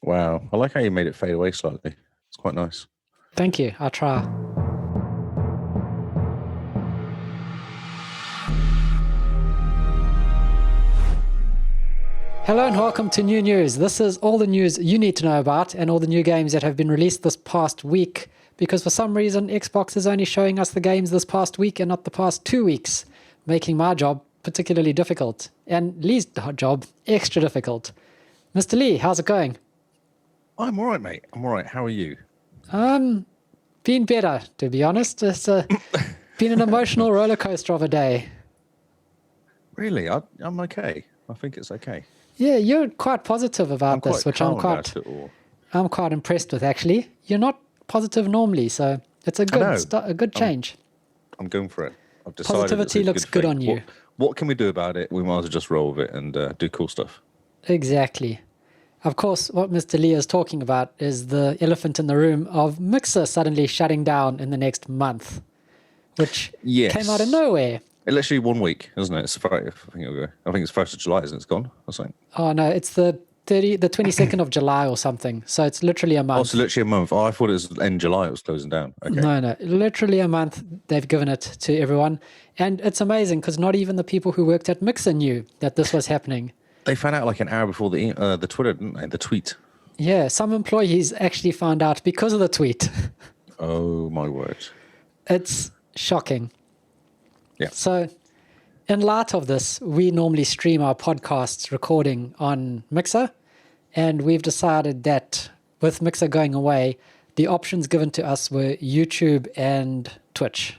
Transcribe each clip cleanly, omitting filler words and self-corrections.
Wow. I like how you made it fade away slightly. It's quite nice. Thank you. I'll try. Hello and welcome to New News. This is all the news you need to know about and all the new games that have been released this past week, because for some reason Xbox is only showing us the games this past week and not the past 2 weeks, making my job particularly difficult and Lee's job extra difficult. Mr. Lee, how's it going? I'm all right, mate. I'm all right. How are you? Been better, to be honest. It's been an emotional roller coaster of a day. Really? I'm okay. I think it's okay. Yeah, you're quite positive about this, which I'm quite impressed with, actually. You're not positive normally, so it's a good change. I'm going for it. I've decided Positivity looks good on you. What can we do about it? We might as well just roll with it and do cool stuff. Exactly. Of course, what Mr. Lee is talking about is the elephant in the room of Mixer suddenly shutting down in the next month, which came out of nowhere. It's literally 1 week, isn't it? It's Friday. I think it's 1st of July, isn't it? It's gone or something. Oh no, it's the 22nd of July or something. So it's literally a month. Oh, so literally a month. Oh, I thought it was end July. It was closing down. Okay. No, literally a month. They've given it to everyone, and it's amazing because not even the people who worked at Mixer knew that this was happening. They found out like an hour before the Twitter, didn't they? The tweet. Yeah, some employees actually found out because of the tweet. Oh my word! It's shocking. Yeah. So, in light of this, we normally stream our podcasts recording on Mixer, and we've decided that with Mixer going away, the options given to us were YouTube and Twitch.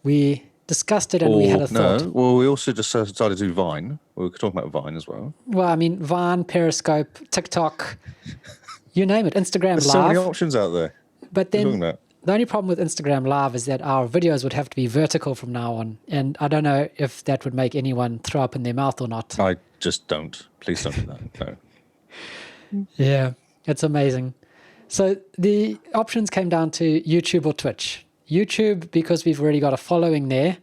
We discussed it and we had a thought. Well, we also just decided to do Vine. We were talking about Vine as well. Well, I mean, Vine, Periscope, TikTok, you name it, Instagram There's Live. so many options out there. But then the only problem with Instagram Live is that our videos would have to be vertical from now on. And I don't know if that would make anyone throw up in their mouth or not. I just don't. Please don't do that. No. Yeah, it's amazing. So the options came down to YouTube or Twitch. YouTube, because we've already got a following there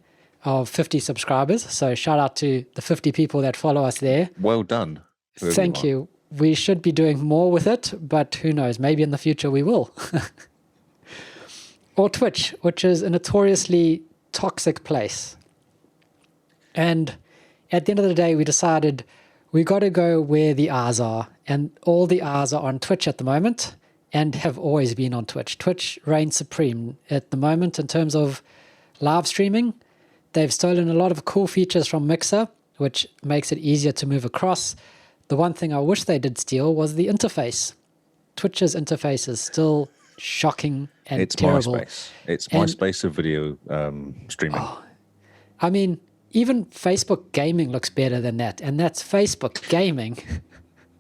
of 50 subscribers. So shout out to the 50 people that follow us there. Well done. Thank you. We should be doing more with it, but who knows? Maybe in the future we will. Or Twitch, which is a notoriously toxic place. And at the end of the day, we decided we got to go where the eyes are. And all the eyes are on Twitch at the moment and have always been on Twitch. Twitch reigns supreme at the moment in terms of live streaming. They've stolen a lot of cool features from Mixer, which makes it easier to move across. The one thing I wish they did steal was the interface. Twitch's interface is still shocking and terrible. It's MySpace of video streaming. I mean, even Facebook gaming looks better than that, and that's Facebook gaming.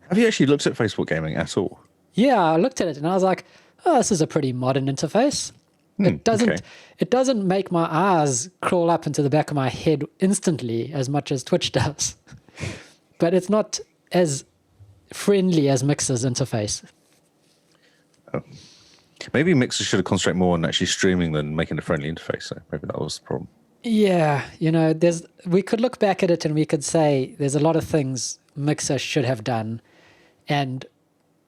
Have you actually looked at Facebook gaming at all? Yeah, I looked at it and I was like, oh, this is a pretty modern interface. It doesn't make my eyes crawl up into the back of my head instantly as much as Twitch does. But it's not as friendly as Mixer's interface. Oh. Maybe Mixer should have concentrated more on actually streaming than making a friendly interface. So maybe that was the problem. Yeah, we could look back at it and we could say there's a lot of things Mixer should have done and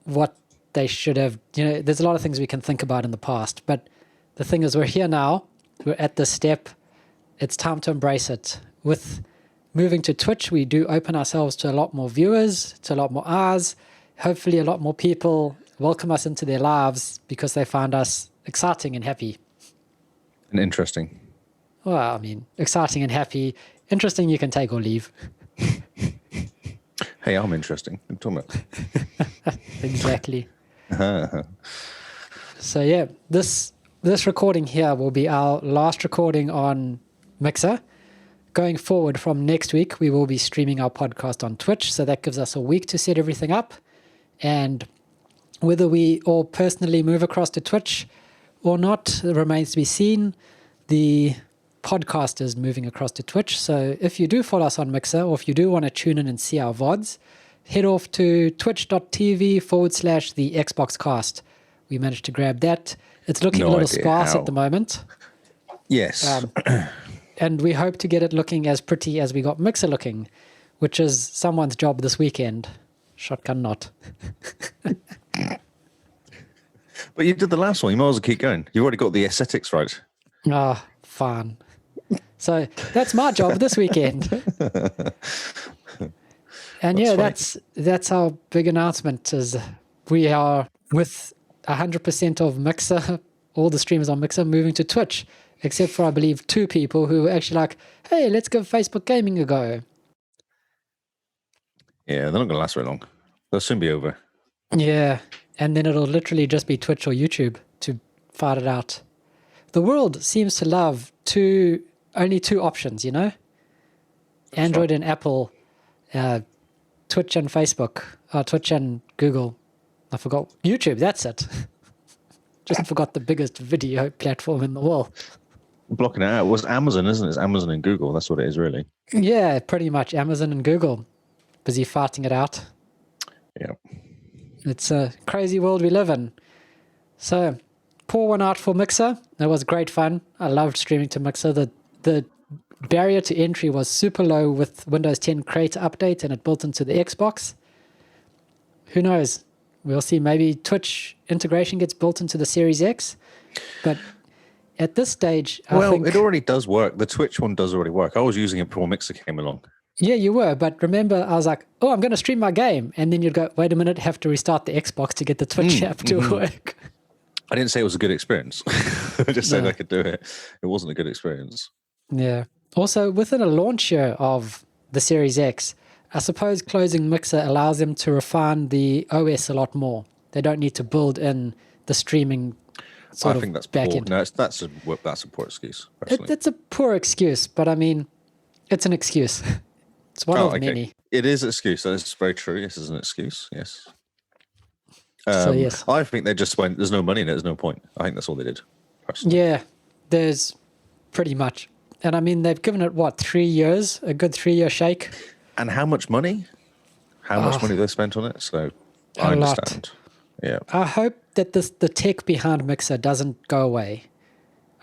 what they should have, there's a lot of things we can think about in the past. But the thing is, we're here now. We're at this step. It's time to embrace it. With moving to Twitch, we do open ourselves to a lot more viewers, to a lot more eyes. Hopefully a lot more people welcome us into their lives because they find us exciting and happy. And interesting. Well, I mean, exciting and happy. Interesting you can take or leave. Hey, I'm interesting. I'm talking about. Exactly. So yeah, this recording here will be our last recording on Mixer. Going forward from next week, we will be streaming our podcast on Twitch. So that gives us a week to set everything up. And whether we all personally move across to Twitch or not, it remains to be seen. The podcast is moving across to Twitch. So if you do follow us on Mixer, or if you do want to tune in and see our VODs, head off to twitch.tv/the Xbox Cast. We managed to grab that. It's looking a little sparse at the moment. Yes. And we hope to get it looking as pretty as we got Mixer looking, which is someone's job this weekend. Shotgun not. But you did the last one. You might as well keep going. You've already got the aesthetics right. Ah, fun. So that's my job this weekend. And yeah, that's our big announcement is we are with 100% of Mixer, all the streamers on Mixer moving to Twitch, except for I believe 2 people who were actually like, hey, let's give Facebook Gaming a go. Yeah, they're not going to last very long. They'll soon be over. Yeah, and then it'll literally just be Twitch or YouTube to fight it out. The world seems to love only 2 options, you know? Android and Apple, Twitch and Facebook, Twitch and Google. I forgot YouTube, that's it. Just forgot the biggest video platform in the world. Blocking it out was Amazon, isn't it? It's Amazon and Google. That's what it is, really. Yeah, pretty much. Amazon and Google. Busy fighting it out. Yeah. It's a crazy world we live in. So, pour one out for Mixer. It was great fun. I loved streaming to Mixer. The barrier to entry was super low with Windows 10 Creator Update, and it built into the Xbox. Who knows? We'll see. Maybe Twitch integration gets built into the Series X. But at this stage, I think... it already does work. The Twitch one does already work. I was using it before Mixer came along. Yeah, you were. But remember, I was like, oh, I'm going to stream my game. And then you'd go, wait a minute, have to restart the Xbox to get the Twitch app to work. I didn't say it was a good experience. I just said I could do it. It wasn't a good experience. Yeah. Also, within a launch year of the Series X, I suppose closing Mixer allows them to refine the OS a lot more. They don't need to build in the streaming sort of backend. No, that's a poor excuse. It's a poor excuse, but I mean, it's an excuse. It's one of many. It is an excuse. That is very true. Yes, it's an excuse. Yes. So yes, I think they just went, there's no money in it, there's no point. I think that's all they did, personally. Yeah, there's pretty much. And I mean, they've given it, 3 years? A good 3-year shake? And how much money? How much money they spent on it? So I understand. Yeah. I hope that the tech behind Mixer doesn't go away.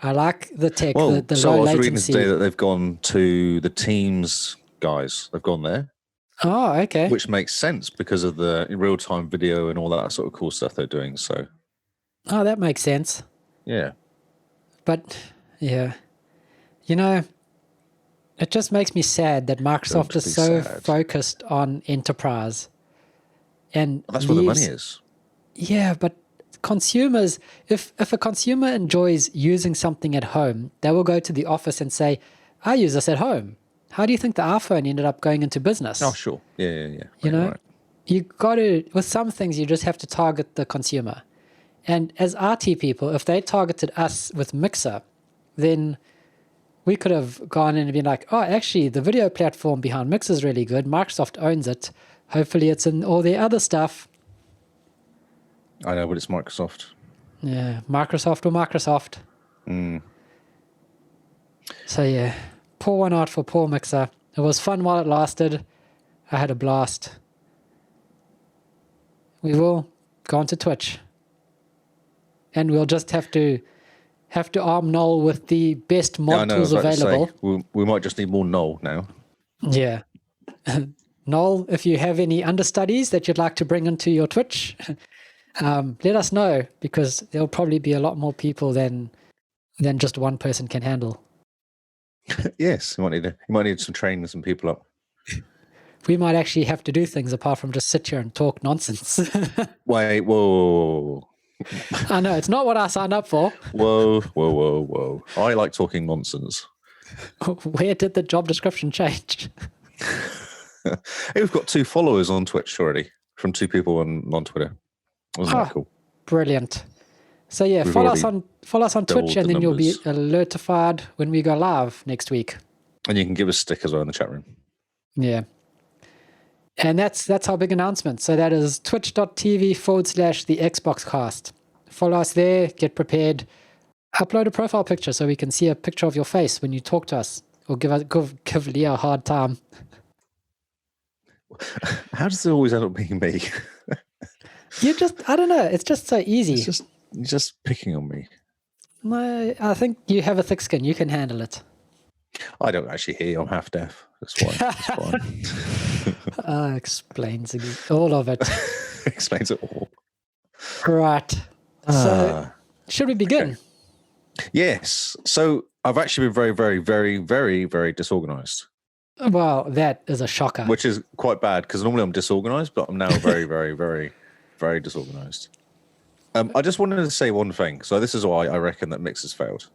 I like the tech, the low latency. So I was reading today that they've gone to the Teams guys. They've gone there. Oh, okay. Which makes sense because of the real-time video and all that sort of cool stuff they're doing. So. Oh, that makes sense. Yeah. But, yeah. You know, it just makes me sad that Microsoft is so focused on enterprise. And that's where the money is. Yeah, but consumers, if a consumer enjoys using something at home, they will go to the office and say, I use this at home. How do you think the iPhone ended up going into business? Oh, sure. Yeah. You know, you got to, with some things, you just have to target the consumer. And as RT people, if they targeted us with Mixer, then we could have gone in and been like, oh, actually, the video platform behind Mixer is really good. Microsoft owns it. Hopefully it's in all their other stuff. I know, but it's Microsoft. Yeah, Microsoft or Microsoft. So yeah, pour one out for poor Mixer. It was fun while it lasted. I had a blast. We will go onto Twitch. And we'll just have to arm Noel with the best mod tools available. We might just need more Noel now. Yeah. Noel, if you have any understudies that you'd like to bring into your Twitch, let us know, because there'll probably be a lot more people than just one person can handle. Yes, you might need some training some people up. We might actually have to do things apart from just sit here and talk nonsense. Wait, whoa. I know, it's not what I signed up for. Whoa. I like talking nonsense. Where did the job description change? Hey, we've got 2 followers on Twitch already from 2 people on Twitter. Wasn't that cool? Brilliant. So yeah, follow us on Twitch, and then you'll be alertified when we go live next week. And you can give us stick as well in the chat room. Yeah. And that's our big announcement. So that is twitch.tv/the Xbox cast. Follow us there, get prepared, upload a profile picture so we can see a picture of your face when you talk to us, or give Leah a hard time. How does it always end up being me? I don't know, it's just so easy. You're just picking on me. No, I think you have a thick skin. You can handle it. I don't actually hear you. I'm half deaf. That's fine. Explains all of it. Explains it all. Right. So, should we begin? Okay. Yes. So, I've actually been very, very, very, very, very disorganized. Well, that is a shocker. Which is quite bad because normally I'm disorganized, but I'm now very, very, very, very disorganized. I just wanted to say one thing. So, this is why I reckon that Mix has failed.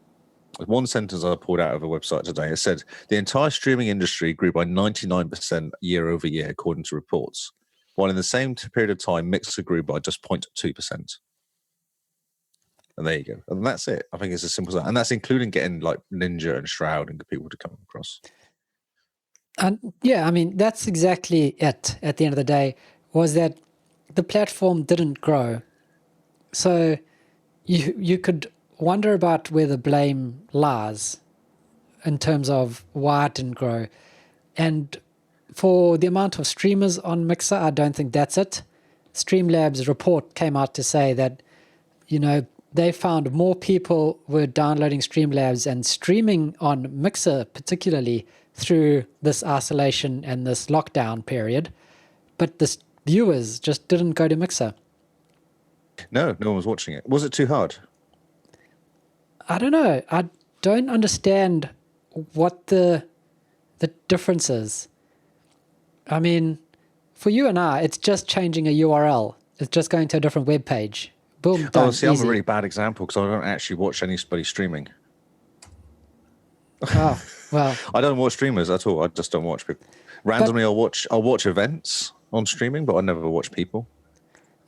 One sentence I pulled out of a website today. It said the entire streaming industry grew by 99% year over year, according to reports, while in the same period of time, Mixer grew by just 0.2%. And there you go. And that's it. I think it's as simple as that. And that's including getting like Ninja and Shroud and people to come across. And yeah, I mean, that's exactly it at the end of the day, was that the platform didn't grow. So you could wonder about where the blame lies in terms of why it didn't grow. And for the amount of streamers on Mixer, I don't think that's it. Streamlabs report came out to say that, they found more people were downloading Streamlabs and streaming on Mixer, particularly through this isolation and this lockdown period. But the viewers just didn't go to Mixer. No one was watching it. Was it too hard? I don't know. I don't understand what the difference is. I mean, for you and I, it's just changing a URL. It's just going to a different web page. Boom, done, easy. I'm a really bad example because I don't actually watch anybody streaming. Oh, well. I don't watch streamers at all. I just don't watch people. Randomly, I'll watch events on streaming, but I never watch people.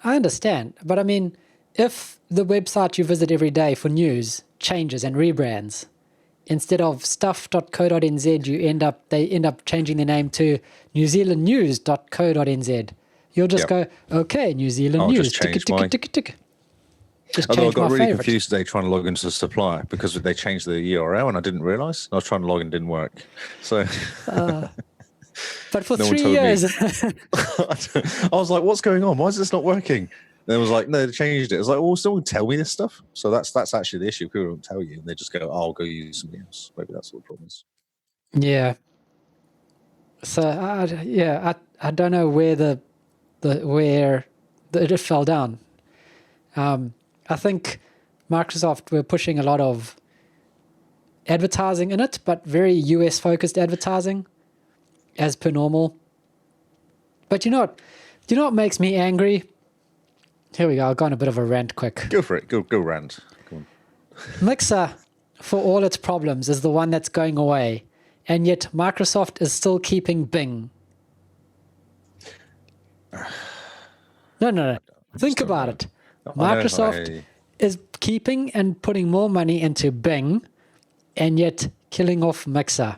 I understand. But I mean, if the website you visit every day for news changes and rebrands, instead of stuff.co.nz, they end up changing their name to newzealandnews.co.nz. You'll just go, okay, New Zealand News. Tick. Although I got really confused today trying to log into the supplier because they changed the URL and I didn't realize. I was trying to log in, didn't work. So, but for 3 years, I was like, "What's going on? Why is this not working?" And it was like, "No, they changed it." It's like, "Well, someone tell me this stuff." So that's actually the issue. People don't tell you, and they just go, "Oh, I'll go use something else." Maybe that's what the problem is. Yeah. So I don't know where it fell down. I think Microsoft were pushing a lot of advertising in it, but very US focused advertising, as per normal. But do you know what makes me angry? Here we go. I'll go on a bit of a rant quick. Go for it. Go rant. Go on. Mixer, for all its problems, is the one that's going away, and yet Microsoft is still keeping Bing. No. Think about it. Microsoft is keeping and putting more money into Bing and yet killing off Mixer.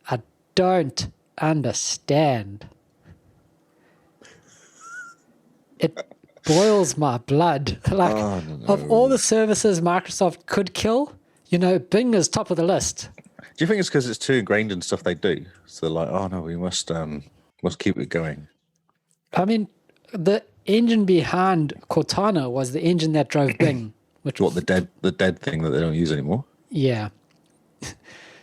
I don't understand. It boils my blood. Of all the services Microsoft could kill, Bing is top of the list. Do you think it's because it's too ingrained in stuff they do? So they're like, oh no, we must keep it going. I mean, the engine behind Cortana was the engine that drove Bing. The dead thing that they don't use anymore? Yeah.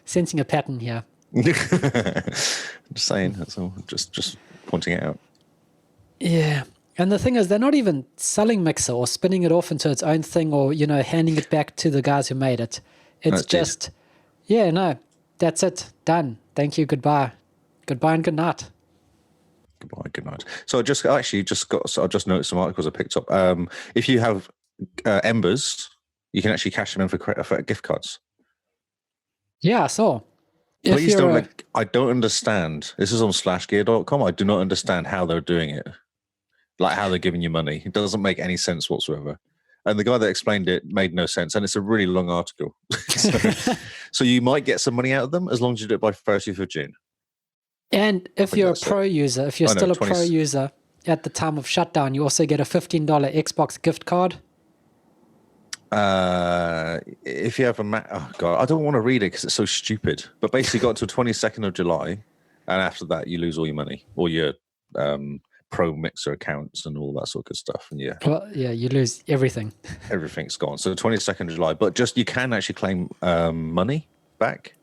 Sensing a pattern here. Just saying, that's all. Just pointing it out. Yeah. And the thing is, they're not even selling Mixer or spinning it off into its own thing or, handing it back to the guys who made it. It's just, that's it. Done. Thank you. Goodbye. Goodbye and good night. Goodbye, good night. So I just noticed some articles I picked up. If you have Embers, you can actually cash them in for gift cards. Yeah, I saw. Please don't. I don't understand. This is on slashgear.com. I do not understand how they're doing it. Like how they're giving you money. It doesn't make any sense whatsoever. And the guy that explained it made no sense. And it's a really long article. So you might get some money out of them as long as you do it by 30th of June. And if you're a pro user, if you're still a pro user at the time of shutdown, you also get a $15 Xbox gift card. If you have oh God, I don't want to read it because it's so stupid. But basically got until 22nd of July. And after that, you lose all your money, all your pro Mixer accounts and all that sort of stuff. And you lose everything. Everything's gone. So the 22nd of July. But you can actually claim money back.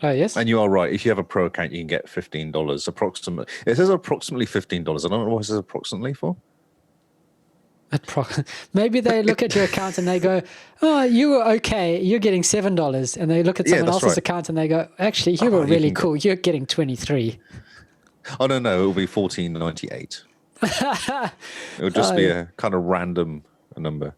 Oh, yes. And you are right. If you have a pro account, you can get $15 approximately. It says approximately $15. I don't know what it says approximately for. Maybe they look at your account and they go, "Oh, you were okay. You're getting $7." And they look at someone else's account and they go, "Actually, you were really cool. You're getting 23." Oh no, it will be $14.98. It would just be a kind of random number.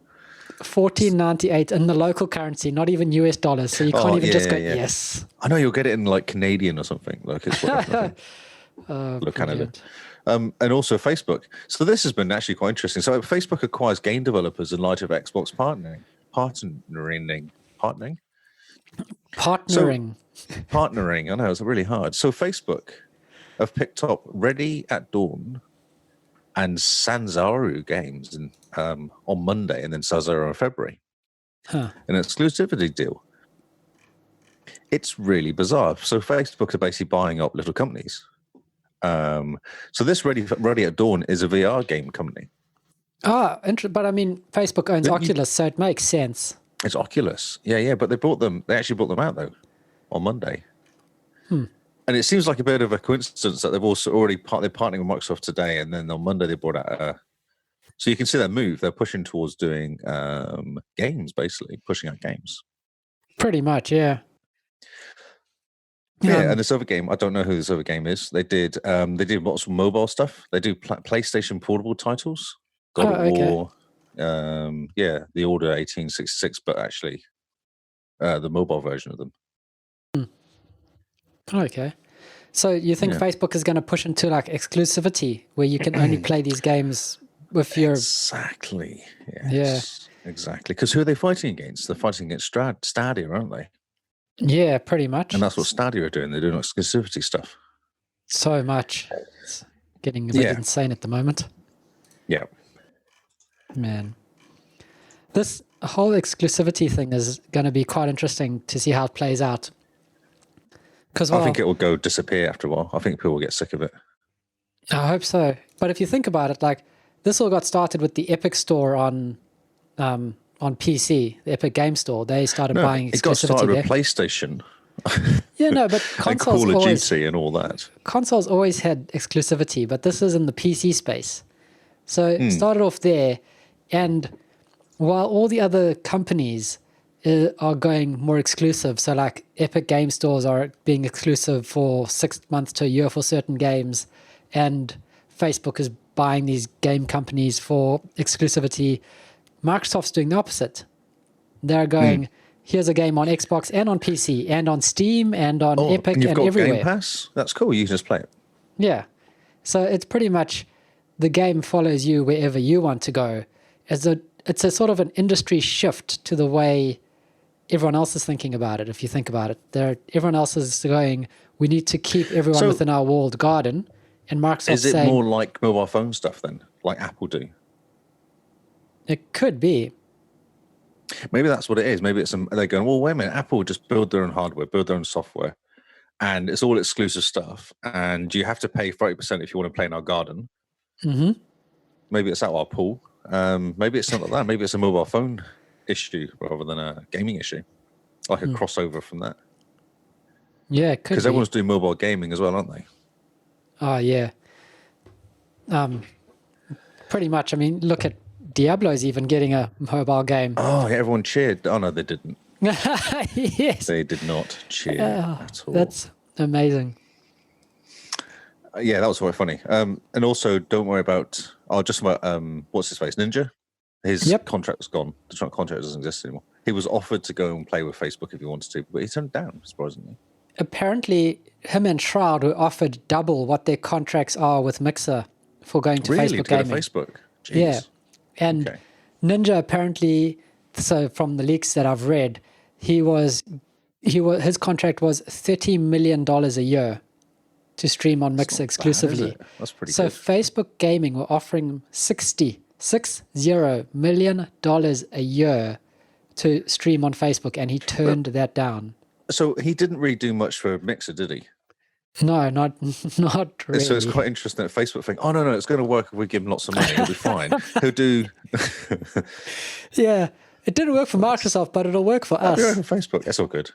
$14.98 in the local currency, not even US dollars. So you can't even just go, yes. I know, you'll get it in like Canadian or something. Like it's look, Canada. And also Facebook. So this has been actually quite interesting. So Facebook acquires game developers in light of Xbox partnering. Partnering. I know, it's really hard. So Facebook have picked up Ready at Dawn and Sanzaru Games on Monday, and then Sanzaru in February. An exclusivity deal. It's really bizarre. So Facebook are basically buying up little companies. So this Ready at Dawn is a VR game company. But I mean, Facebook owns Oculus, so it makes sense. It's Oculus. Yeah, but they actually brought them out, though, on Monday. And it seems like a bit of a coincidence that they've also already they're partnering with Microsoft today, and then on Monday they brought out so you can see that move. They're pushing towards doing games, basically pushing out games. Pretty much, yeah. Yeah, and this other game, I don't know who this other game is. They did lots of mobile stuff. They do PlayStation portable titles. God of War, The Order 1866, but actually the mobile version of them. Okay. So you think Facebook is going to push into like exclusivity where you can only play these games with your... Exactly. Yes. Yeah. Exactly. Because who are they fighting against? They're fighting against Stadia, aren't they? Yeah, pretty much. And that's what Stadia are doing. They're doing exclusivity stuff. So much. It's getting a bit insane at the moment. Yeah. Man. This whole exclusivity thing is going to be quite interesting to see how it plays out. I think it will disappear after a while. I think people will get sick of it. I hope so. But if you think about it, like this all got started with the Epic Store on PC, the Epic Game Store. They started buying exclusivity. It got started with PlayStation. Yeah, no, but consoles and Call of Duty and all that. Consoles always had exclusivity, but this is in the PC space. So it started off there, and while all the other companies are going more exclusive, so like Epic Game Stores are being exclusive for 6 months to a year for certain games, and Facebook is buying these game companies for exclusivity, Microsoft's doing the opposite. They're going, here's a game on Xbox and on PC and on Steam and on Epic and everywhere. Game Pass? That's cool. You can just play it. Yeah. So it's pretty much the game follows you wherever you want to go. It's a sort of an industry shift to the way everyone else is thinking about it, if you think about it. Everyone else is going, we need to keep everyone within our walled garden. And Microsoft's saying... Is it more like mobile phone stuff then, like Apple do? It could be. Maybe that's what it is. Maybe they're going, well, wait a minute, Apple just build their own hardware, build their own software, and it's all exclusive stuff, and you have to pay 30% if you want to play in our garden. Mm-hmm. Maybe it's out our pool. Maybe it's not like that. Maybe it's a mobile phone issue rather than a gaming issue, like a crossover from that. Yeah, it could be. Because everyone's doing mobile gaming as well, aren't they? Oh, yeah. Pretty much. I mean, look at Diablo's even getting a mobile game. Oh, yeah, everyone cheered. Oh, no, they didn't. Yes. They did not cheer at all. That's amazing. Yeah, that was quite funny. And also, don't worry about... just about, what's his face? Ninja? His contract's gone. The contract doesn't exist anymore. He was offered to go and play with Facebook if he wanted to, but he turned it down, surprisingly. Apparently, him and Shroud were offered double what their contracts are with Mixer for going to Facebook gaming. Really? To Facebook? Jeez. Yeah. And Ninja apparently, so from the leaks that I've read, his contract was $30 million a year to stream on Mixer exclusively. That's pretty good. So Facebook Gaming were offering $60 million a year to stream on Facebook, and he turned that down. So he didn't really do much for Mixer, did he? No, not really. So it's quite interesting that Facebook think, oh, no, it's going to work if we give him lots of money. It'll be fine. He'll do... Yeah, it didn't work for Microsoft, but it'll work for us. Yeah, Facebook. That's all good.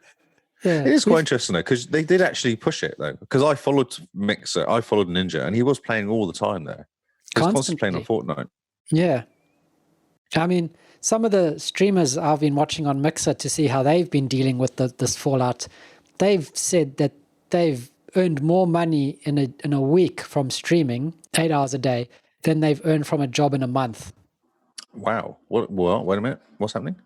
Yeah, It is quite interesting though, because they did actually push it though. Because I followed Mixer, I followed Ninja, and he was playing all the time there. He was constantly playing on Fortnite. Yeah. I mean, some of the streamers I've been watching on Mixer to see how they've been dealing with this fallout, they've said that they've earned more money in a week from streaming 8 hours a day than they've earned from a job in a month. Wow. What? Wait a minute. What's happening?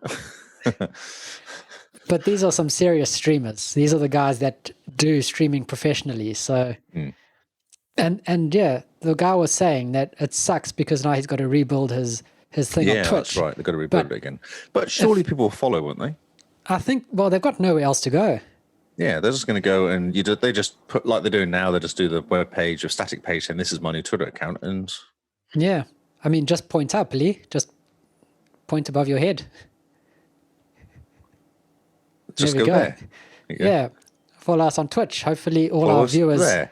But these are some serious streamers. These are the guys that do streaming professionally. So, and yeah, the guy was saying that it sucks because now he's got to rebuild his thing on Twitch. Yeah, that's right. They've got to rebuild it again. But surely people will follow, won't they? I think, well, they've got nowhere else to go. Yeah, they're just going to go and they just put, like they're doing now, they just do the web page or static page saying this is my new Twitter account. And yeah, I mean, just point up, Lee. Just point above your head. just go there. Yeah, follow us on Twitch. Hopefully all our viewers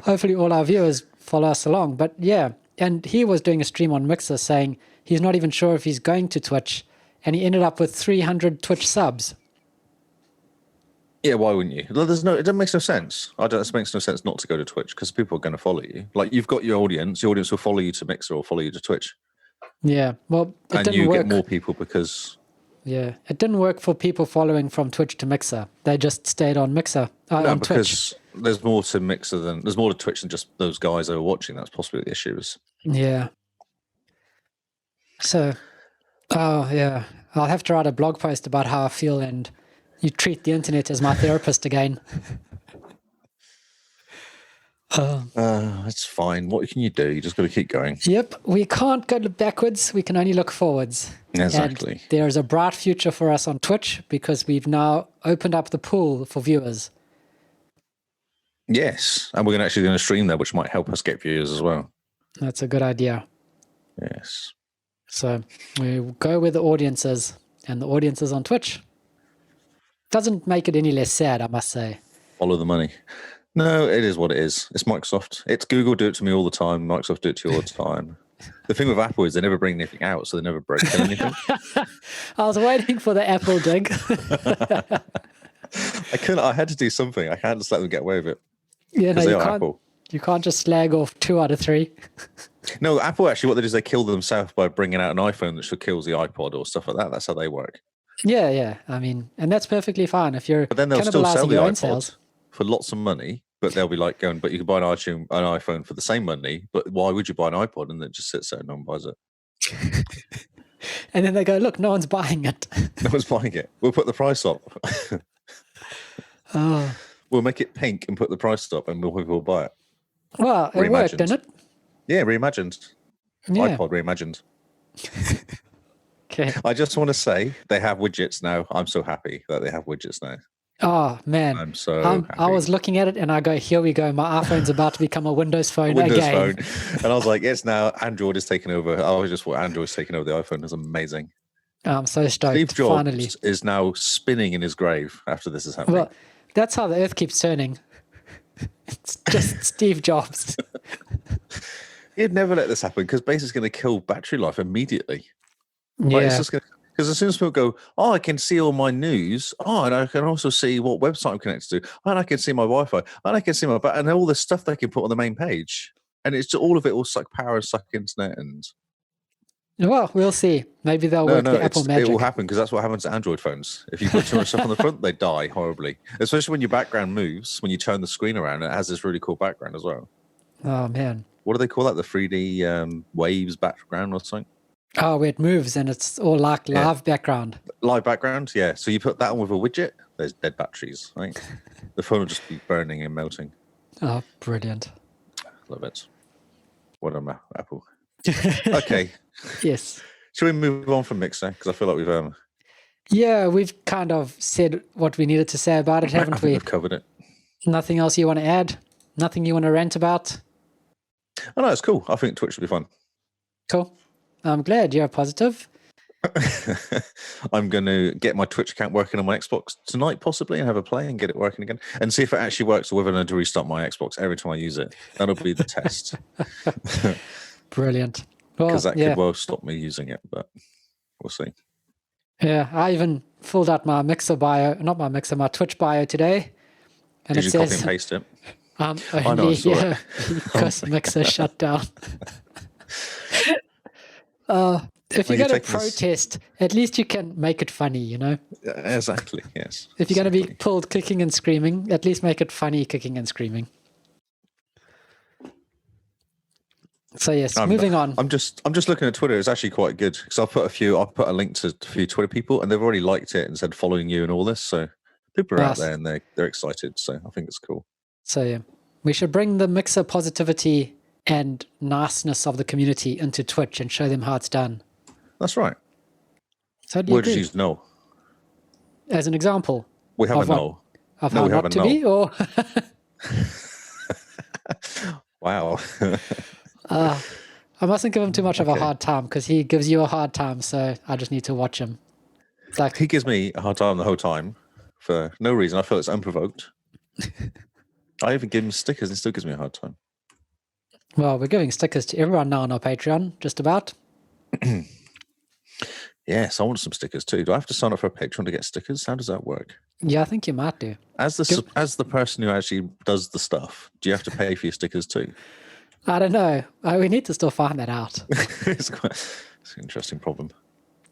hopefully all our viewers follow us along. But yeah, and he was doing a stream on Mixer saying he's not even sure if he's going to Twitch, and he ended up with 300 Twitch subs. Yeah, why wouldn't you? It doesn't make no sense. It makes no sense not to go to Twitch because people are going to follow you. Like you've got your audience will follow you to Mixer or follow you to Twitch. Yeah, well, it didn't work. Get more people because... Yeah, it didn't work for people following from Twitch to Mixer. They just stayed on Mixer, on because Twitch. There's more to Mixer there's more to Twitch than just those guys that are watching. That's possibly the issue. Yeah. So, yeah, I'll have to write a blog post about how I feel, and you treat the internet as my therapist again. That's fine. What can you do? You just got to keep going. Yep, we can't go backwards. We can only look forwards. Exactly. And there is a bright future for us on Twitch because we've now opened up the pool for viewers. Yes, and we're actually going to stream there, which might help us get viewers as well. That's a good idea. Yes. So we go where the audience is, and the audience is on Twitch. Doesn't make it any less sad, I must say. Follow the money. No, it is what it is. It's Microsoft. It's Google do it to me all the time. Microsoft do it to you all the time. The thing with Apple is they never bring anything out, so they never break anything. I was waiting for the Apple dig. I had to do something. I can't just let them get away with it. Yeah, no, you can't. Apple. You can't just slag off 2 out of 3. No, Apple actually, what they do is they kill themselves by bringing out an iPhone that kills the iPod or stuff like that. That's how they work. Yeah. I mean, and that's perfectly fine if you're. But then they'll still sell the iPod for lots of money. But they'll be like going, but you can buy an iPhone for the same money. But why would you buy an iPod? And it just sits there and no one buys it. And then they go, look, no one's buying it. No one's buying it. We'll put the price up. We'll make it pink and put the price up, and more people will buy it. Well, it worked, didn't it? Yeah, reimagined. Yeah. iPod reimagined. Okay. I just want to say they have widgets now. I'm so happy that they have widgets now. Oh, man. I'm so happy. I was looking at it and I go, here we go. My iPhone's about to become a Windows phone again. And I was like, yes, now Android is taking over. I just thought Android's taking over the iPhone. It's amazing. I'm so stoked. Steve Jobs finally is now spinning in his grave after this is happening. Well, that's how the earth keeps turning. It's just Steve Jobs. He'd never let this happen because basically it's going to kill battery life immediately. Yeah. Like, it's just going to... Because as soon as people go, I can see all my news. And I can also see what website I'm connected to. And I can see my Wi-Fi. And I can see and all this stuff they can put on the main page. And it's just, all of it will suck power and suck internet. And well, we'll see. Maybe they'll work the Apple magic. It will happen because that's what happens to Android phones. If you put too much stuff on the front, they die horribly. Especially when your background moves, when you turn the screen around, it has this really cool background as well. Oh, man. What do they call that? The 3D waves background or something? Oh, where it moves and it's all like live background. Live background, yeah. So you put that on with a widget, there's dead batteries, right? The phone will just be burning and melting. Oh, brilliant. Love it. What am I, Apple? Okay. Yes. Should we move on from Mixer? Because I feel like we've... Yeah, we've kind of said what we needed to say about it, haven't we? We've covered it. Nothing else you want to add? Nothing you want to rant about? Oh, no, it's cool. I think Twitch will be fun. Cool. I'm glad you're positive. I'm going to get my Twitch account working on my Xbox tonight, possibly, and have a play and get it working again, and see if it actually works or whether I need to restart my Xbox every time I use it. That'll be the test. Brilliant. Because that could well stop me using it, but we'll see. Yeah, I even filled out my Mixer bio, not my Mixer, my Twitch bio today. And Did it you copy says, and paste it? only, I saw it. because Mixer shut down. If you're you're going to taking this- protest, at least you can make it funny, you know? Exactly, yes. If you're going to be Exactly. pulled kicking and screaming, at least make it funny kicking and screaming. So yes, moving on. I'm just looking at Twitter. It's actually quite good because I've put a link to a few Twitter people, and they've already liked it and said following you and all this. So people are out Nice. there and they're excited. So I think it's cool. So yeah, we should bring the Mixer positivity and niceness of the community into Twitch and show them how it's done. That's right. Totally We'll just agree. use no. As an example We have Of a what? no. of No, how we have not a to be, or Wow. I mustn't give him too much of a hard time because he gives you a hard time. So I just need to watch him. It's like, He gives me a hard time the whole time for no reason. I feel it's unprovoked. I even give him stickers and he still gives me a hard time. well, we're giving stickers to everyone now on our Patreon, just about. Yes, I want some stickers too. Do I have to sign up for a Patreon to get stickers? How does that work? Yeah, I think you might do. As the person who actually does the stuff, do you have to pay for your stickers too? I don't know. We need to still find that out. it's an interesting problem.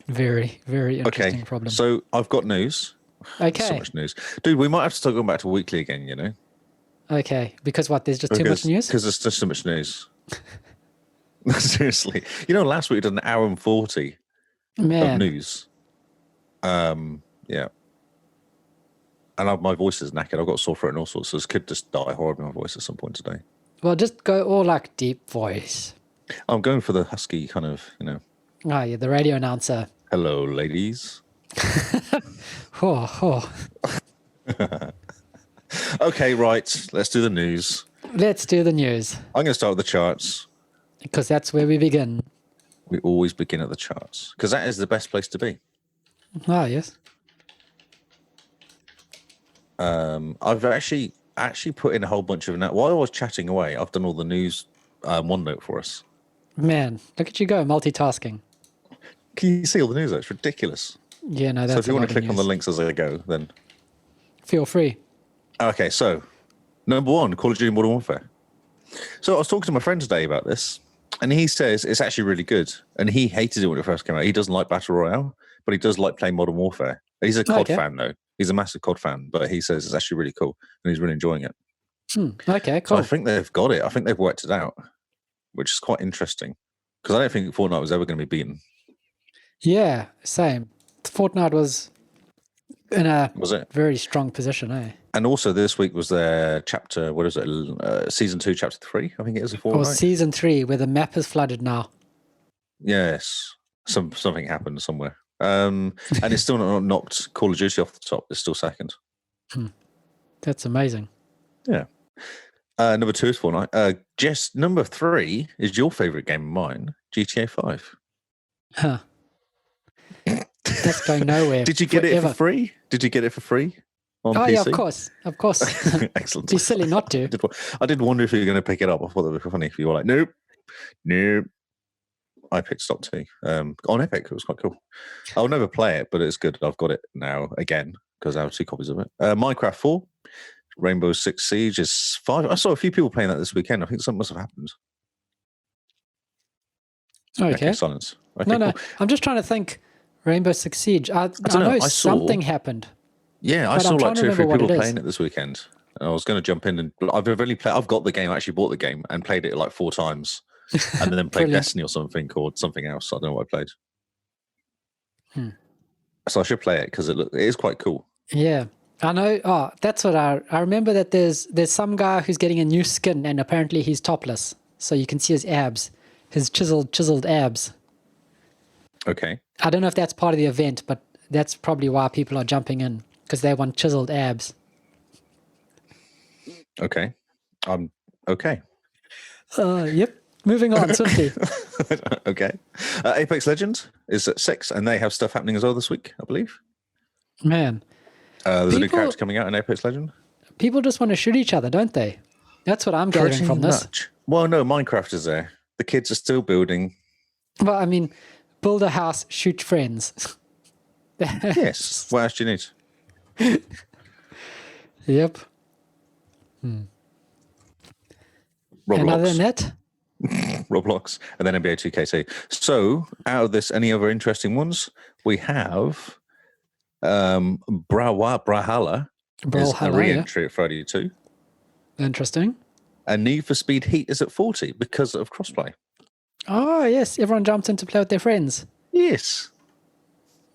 Very, very interesting Okay, problem. so I've got news. Okay. So much news, dude. We might have to start going back to weekly again. You know, Okay. Because what? There's just too much news? Because there's just so much news. Seriously, you know, last week we did an hour and 40 of Man. news. Yeah. And my voice is knackered. I've got sore throat and all sorts. So this could just die horribly my voice at some point today. Well, just go all like deep voice. I'm going for the husky kind of, you know. Oh, yeah, the radio announcer. Hello, ladies. Oh. Okay, right. Let's do the news. Let's do the news I'm going to start with the charts. because that's where we begin. We always begin at the charts because that is the best place to be. Ah, yes. I've actually put in a whole bunch of while I was chatting away. I've done all the news OneNote for us. Man, look at you go, multitasking. Can you see all the news? It's ridiculous. Yeah, no, that's So if you a want lot to of click on the news. links as they go, then Feel free. okay. So number 1, Call of Duty Modern Warfare. So I was talking to my friend today about this, and he says it's actually really good. And he hated it when it first came out. He doesn't like Battle Royale, but he does like playing Modern Warfare. He's a COD Okay. fan though. He's a massive COD fan, but he says it's actually really cool and he's really enjoying it. Okay, So cool. I think they've got it. I think they've worked it out, which is quite interesting because I don't think Fortnite was ever going to be beaten. Yeah, same. Fortnite was in a Was it? very strong position, eh? And also this week was their chapter, what is it? Season 2, chapter 3, I think it is a Or Fortnite. season 3, where the map is flooded now. Yes. Something happened somewhere. And it's still not knocked Call of Duty off the top. It's still second. That's amazing. Yeah. Number 2 is Fortnite. Just number 3 is your favorite game of mine, GTA 5. Huh. That's going nowhere. Did you get it forever. for free? Did you get it for free on Oh, PC? yeah, of course. Of course. Excellent. Be silly not to. I did wonder if you were going to pick it up. I thought that would be funny if you were like, nope. I picked Stop 2 on Epic. It was quite cool. I'll never play it, but it's good. I've got it now again because I have 2 copies of it. Minecraft 4, Rainbow Six Siege is 5. I saw a few people playing that this weekend. I think something must have happened. Okay. Silence. Okay, No. cool. I'm just trying to think. Rainbow Six Siege. I don't know. know I saw- something happened. Yeah, I But saw I'm like trying to 2 or 3 remember what people it is. playing it this weekend. And I was going to jump in and I've got the game. I actually bought the game and played it like 4 times, and then played Brilliant. Destiny or something or something else. I don't know what I played. Hmm. So I should play it because it is quite cool. Yeah. I know. Oh, that's what I remember that there's some guy who's getting a new skin and apparently he's topless. So you can see his abs, his chiseled abs. Okay. I don't know if that's part of the event, but that's probably why people are jumping in because they want chiseled abs. Okay. Okay. Yep. Moving on swiftly. Okay. Apex Legends is at 6, and they have stuff happening as well this week, I believe. Man, There's a new People- character coming out in Apex Legend. people just want to shoot each other, don't they? That's what I'm gathering from this. much. Well, no, Minecraft is there. The kids are still building. Well, I mean, build a house, shoot friends. Yes. What else do you need? Yep. Roblox. And other than that, Roblox, and then NBA 2K2. So, out of this, any other interesting ones? We have Brawlhalla is a Brawlhalla, re-entry at 32. Interesting. And Need for Speed Heat is at 40 because of crossplay. Oh, yes. Everyone jumps in to play with their friends. Yes.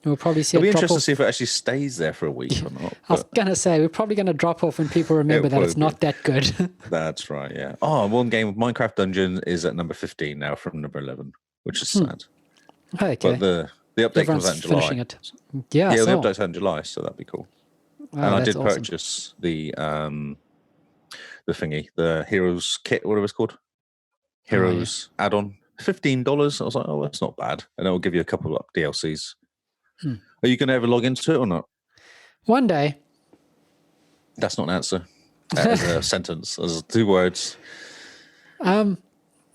We'll probably see It'll be it drop interesting off. to see if it actually stays there for a week or not. I was going to say, we're probably going to drop off when people remember that it's not that good. That's right, yeah. Oh, one game of Minecraft Dungeon is at number 15 now from number 11, which is sad. Okay. But the update comes out in July. Finishing it. Yeah, the update's out in July, so that'd be cool. Oh, and I did awesome. purchase the thingy, the Heroes kit, whatever it's called. Heroes add-on. $15. I was like, oh, that's not bad. And it'll give you a couple of DLCs. Are you going to ever log into it or not? One day. That's not an answer. That is a sentence. There's 2 words. I'm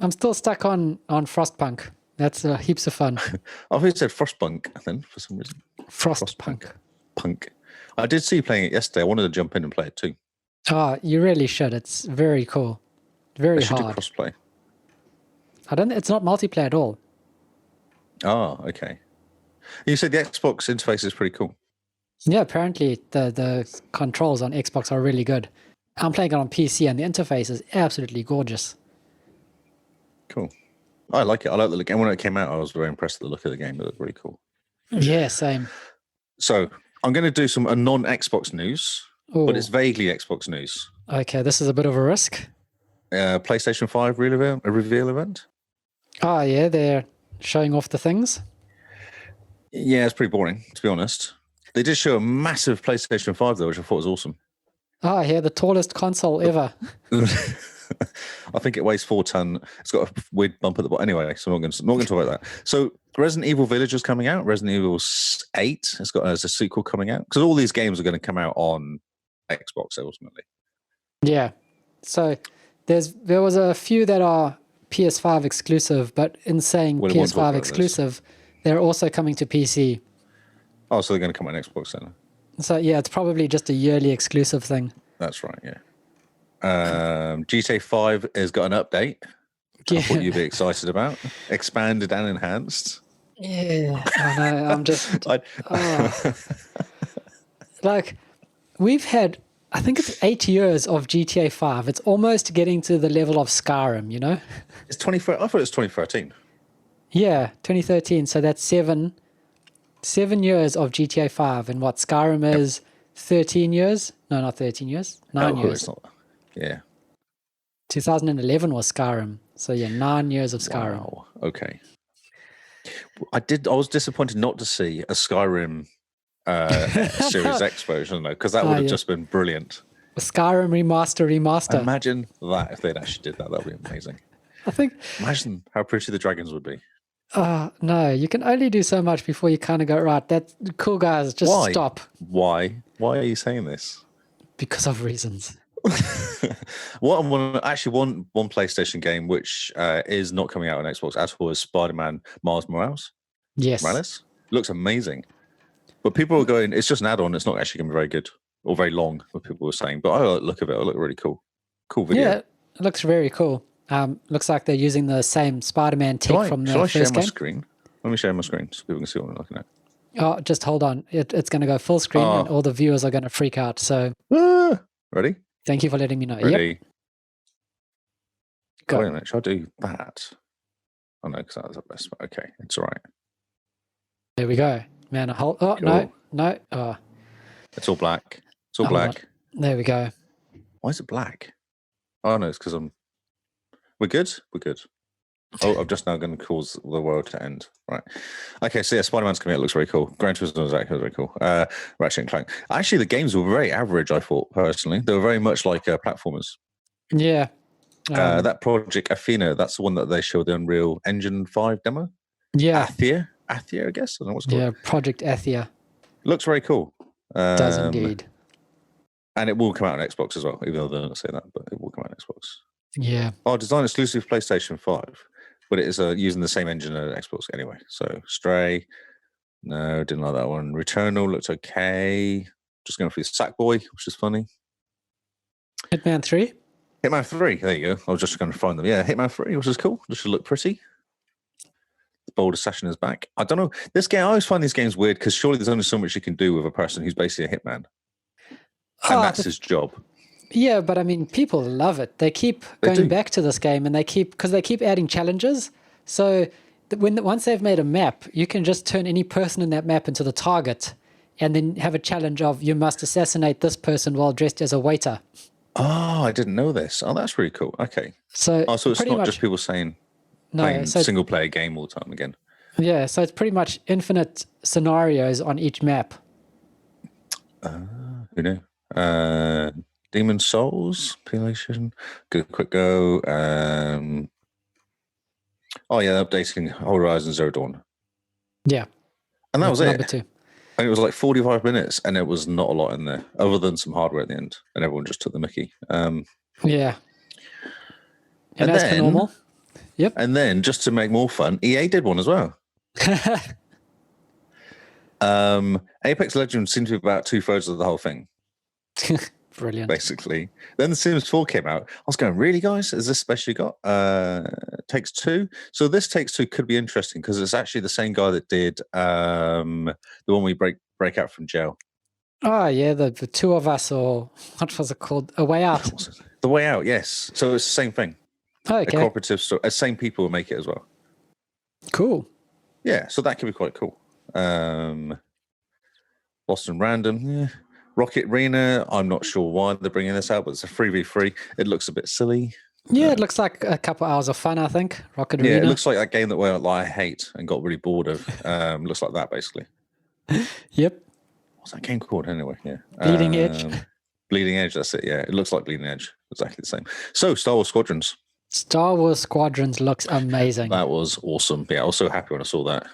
still stuck on Frostpunk. That's heaps of fun. I thought you said Frostpunk then for some reason. Frostpunk. Punk. I did see you playing it yesterday. I wanted to jump in and play it too. Oh, you really should. It's very cool. Very should hard. do crossplay. It's not multiplayer at all. Oh, okay. You said the Xbox interface is pretty cool. Yeah, apparently the controls on Xbox are really good. I'm playing it on PC and the interface is absolutely gorgeous. Cool. I like it. I like the game. When it came out, I was very impressed with the look of the game. It looked really cool. Yeah, same. So I'm going to do some non-Xbox news, but it's vaguely Xbox news. Okay, this is a bit of a risk. PlayStation 5 reveal event. Oh, yeah, they're showing off the things. Yeah, it's pretty boring, to be honest. They did show a massive PlayStation 5, though, which I thought was awesome. Oh, yeah, the tallest console ever. I think it weighs 4 ton. It's got a weird bump at the bottom. Anyway, so I'm not going to talk about that. So Resident Evil Village is coming out. Resident Evil 8 has a sequel coming out. Because all these games are going to come out on Xbox, ultimately. Yeah. So there was a few that are PS5 exclusive, but in saying PS5 exclusive, they're also coming to PC. Oh, so they're going to come on Xbox then? So yeah, it's probably just a yearly exclusive thing. That's right, yeah. GTA 5 has got an update. Yeah. What you'd be excited about. Expanded and enhanced. Yeah, I know. I'm just... like, we've had, I think it's 8 years of GTA 5. It's almost getting to the level of Skyrim, you know? It's 24. I thought it was 2013. Yeah, 2013. So that's 7 years of GTA 5. And what, Skyrim is 13 years? No, not 13 years. 9 years. It's not. Yeah. 2011 was Skyrim. So yeah, 9 years of Skyrim. Wow. Okay. I was disappointed not to see a Skyrim Series X version, though, because that would have just been brilliant. A Skyrim remaster. Imagine that if they'd actually did that. That would be amazing. I think. Imagine how pretty the dragons would be. No, you can only do so much before you kind of go, right, that's cool, guys, just stop. Why are you saying this? Because of reasons. One PlayStation game which is not coming out on Xbox at all is Spider-Man Miles Morales. Yes. Morales looks amazing, but people are going, it's just an add-on. It's not actually going to be very good or very long. What people were saying, but I like the look of it. It looked really cool. Cool video. Yeah, it looks very cool. Looks like they're using the same Spider-Man tech from the first game. Share my screen? Let me share my screen so people can see what I'm looking at. Oh, just hold on. It's going to go full screen and all the viewers are going to freak out. So, ready? Thank you for letting me know. Ready? Yep. Go. Wait a minute. Shall I do that? Oh, no, because that was the best. Okay, it's all right. There we go. Man, cool. No. Oh. It's all black. It's all black. There we go. Why is it black? Oh, no, it's because We're good? We're good. Oh, I'm just now going to cause the world to end. Right. Okay, so yeah, Spider-Man's coming out. It looks very cool. Gran Turismo was very cool. Ratchet and Clank. Actually, the games were very average, I thought, personally. They were very much like platformers. Yeah. That Project Athena, that's the one that they showed the Unreal Engine 5 demo. Yeah. Athia, I guess. I don't know what's called. Yeah, Project Athia. Looks very cool. Does indeed. And it will come out on Xbox as well, even though they don't say that, but it will come out on Xbox. Yeah. Oh, design exclusive PlayStation 5, but it is using the same engine as Xbox anyway. So Stray, No, didn't like that one. Returnal looked okay. Just going through Sackboy, which is funny. Hitman 3? Hitman 3, there you go. I was just going to find them. Yeah, Hitman 3, which is cool. Just should look pretty. The Bold Assassin is back. I don't know. This game, I always find these games weird because surely there's only so much you can do with a person who's basically a hitman. And that's his job. Yeah, but I mean, people love it. They keep going back to this game, and they keep adding challenges. So once they've made a map, you can just turn any person in that map into the target, and then have a challenge of you must assassinate this person while dressed as a waiter. Oh, I didn't know this. Oh, that's really cool. Okay. So so it's not just people saying playing single player game all the time again. Yeah, so it's pretty much infinite scenarios on each map. Who knew? Demon Souls, PlayStation. Good quick go. Oh yeah, updating Horizon Zero Dawn. Yeah. And that was it. Number 2. And it was like 45 minutes, and there was not a lot in there, other than some hardware at the end, and everyone just took the mickey. Yeah. And as per normal. Yep. And then, just to make more fun, EA did one as well. Apex Legends seemed to be about 2/3 of the whole thing. Brilliant. Basically. Then The Sims 4 came out. I was going, really, guys? Is this special you got? Takes Two. So this Takes Two could be interesting because it's actually the same guy that did the one we break out from jail. Oh, yeah, the Two of Us, or what was it called? A Way Out. The Way Out, yes. So it's the same thing. Oh, okay. A cooperative story. Same people will make it as well. Cool. Yeah, so that could be quite cool. Lost and Random, yeah. Rocket Arena, I'm not sure why they're bringing this out, but it's a 3v3. It looks a bit silly. Yeah, it looks like a couple hours of fun, I think. Rocket Arena. Yeah, it looks like that game that I hate and got really bored of. Looks like that, basically. Yep. What's that game called anyway? Yeah. Bleeding Edge. Bleeding Edge, that's it, yeah. It looks like Bleeding Edge. Exactly the same. So, Star Wars Squadrons. Star Wars Squadrons looks amazing. That was awesome. Yeah, I was so happy when I saw that.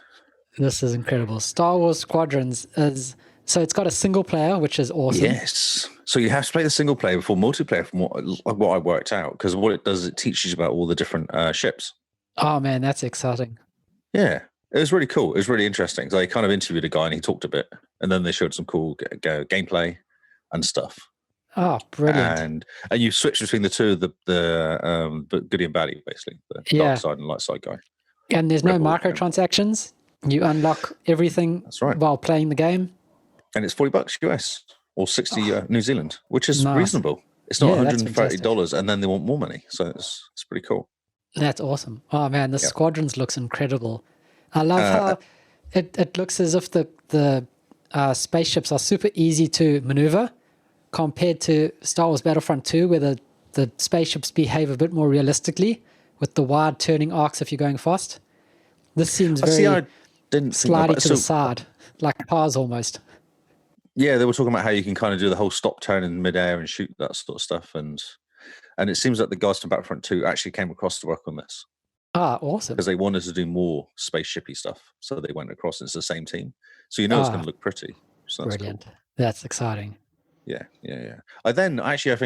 This is incredible. Star Wars Squadrons is... So it's got a single player, which is awesome. Yes. So you have to play the single player before multiplayer, from what I worked out. Because what it does, it teaches you about all the different ships. Oh, man, that's exciting. Yeah. It was really cool. It was really interesting. So they kind of interviewed a guy and he talked a bit. And then they showed some cool gameplay and stuff. Oh, brilliant. And you switch between the two, the goodie and baddie, basically. The dark side and light side guy. And there's no microtransactions. You unlock everything while playing the game. And it's $40 US or 60 New Zealand, which is reasonable. It's not $130, and then they want more money. So it's pretty cool. That's awesome. Oh, man, the Squadrons looks incredible. I love how it looks as if the spaceships are super easy to maneuver compared to Star Wars Battlefront 2, where the spaceships behave a bit more realistically with the wide turning arcs if you're going fast. This seems very slidey to the side, like cars almost. Yeah, they were talking about how you can kind of do the whole stop turn in midair and shoot that sort of stuff. And it seems like the guys from Battlefront 2 actually came across to work on this. Ah, awesome. Because they wanted to do more spaceshipy stuff. So they went across and it's the same team. So it's going to look pretty. So that's brilliant. Cool. That's exciting. Yeah. I think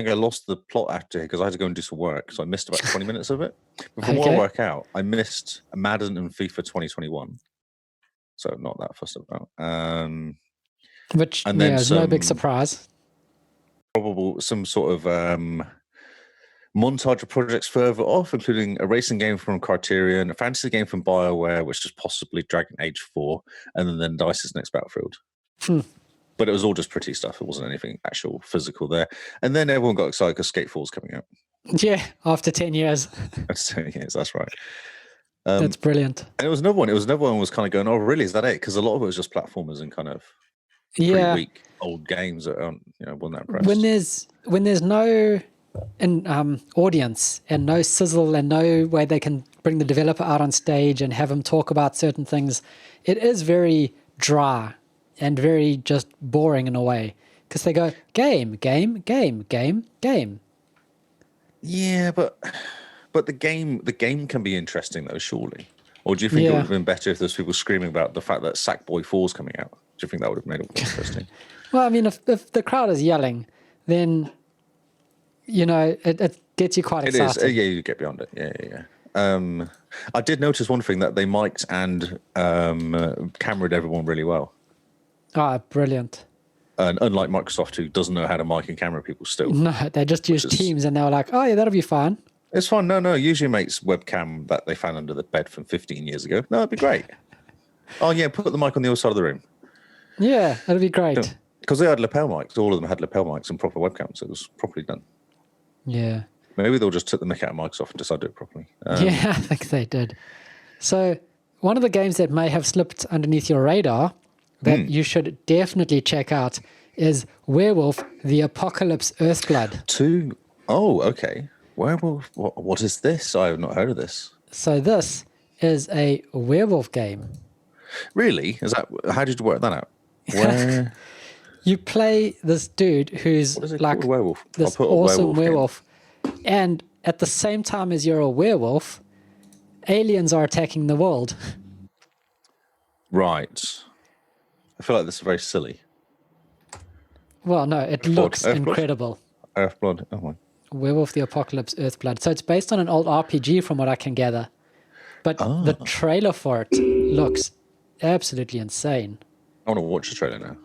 I lost the plot after because I had to go and do some work. So I missed about 20 minutes of it. But from what I work out, I missed Madden and FIFA 2021. So not that fussed about. Which is no big surprise. Probable some sort of montage of projects further off, including a racing game from Criterion, a fantasy game from BioWare, which is possibly Dragon Age 4, and then DICE's next Battlefield. But it was all just pretty stuff. It wasn't anything actual physical there. And then everyone got excited because Skatefall's coming out. Yeah, after 10 years. After 10 years, that's right. That's brilliant. And it was another one. Was kind of going, oh, really? Is that it? Because a lot of it was just platformers and kind of pretty weak old games that aren't, wasn't that impressed. When there's no audience and no sizzle and no way they can bring the developer out on stage and have them talk about certain things, it is very dry and very just boring in a way because they go game. Yeah, but the game can be interesting though, surely. Or do you think it would have been better if there's people screaming about the fact that Sackboy 4 is coming out? Do you think that would have made it more interesting? Well, I mean, if the crowd is yelling, then it gets you quite excited. It is. Yeah, you get beyond it. I did notice one thing, that they mic'd and cameraed everyone really well. Ah, brilliant. And unlike Microsoft, who doesn't know how to mic and camera people still. No, they just use Teams, and they were like, oh, yeah, that'll be fine. It's fine. No. Usually makes webcam that they found under the bed from 15 years ago. No, it'd be great. Oh, yeah, put the mic on the other side of the room. Yeah, that'll be great. Because they had lapel mics. All of them had lapel mics and proper webcams. It was properly done. Yeah. Maybe they'll just took the mic out of Microsoft and decided to do it properly. Yeah, I think they did. So one of the games that may have slipped underneath your radar that you should definitely check out is Werewolf: The Apocalypse Earthblood. Oh, okay. Werewolf. What is this? I have not heard of this. So this is a werewolf game. Really? Is that? How did you work that out? Where? You play this dude who's What is it like called? Werewolf. I'll this put a awesome werewolf werewolf. And at the same time as you're a werewolf, aliens are attacking the world. Right. I feel like this is very silly. Well, no, it looks Earthblood? incredible. Earthblood. Oh my. Werewolf: The Apocalypse Earthblood. So it's based on an old RPG from what I can gather. But the trailer for it looks absolutely insane. I want to watch the trailer now.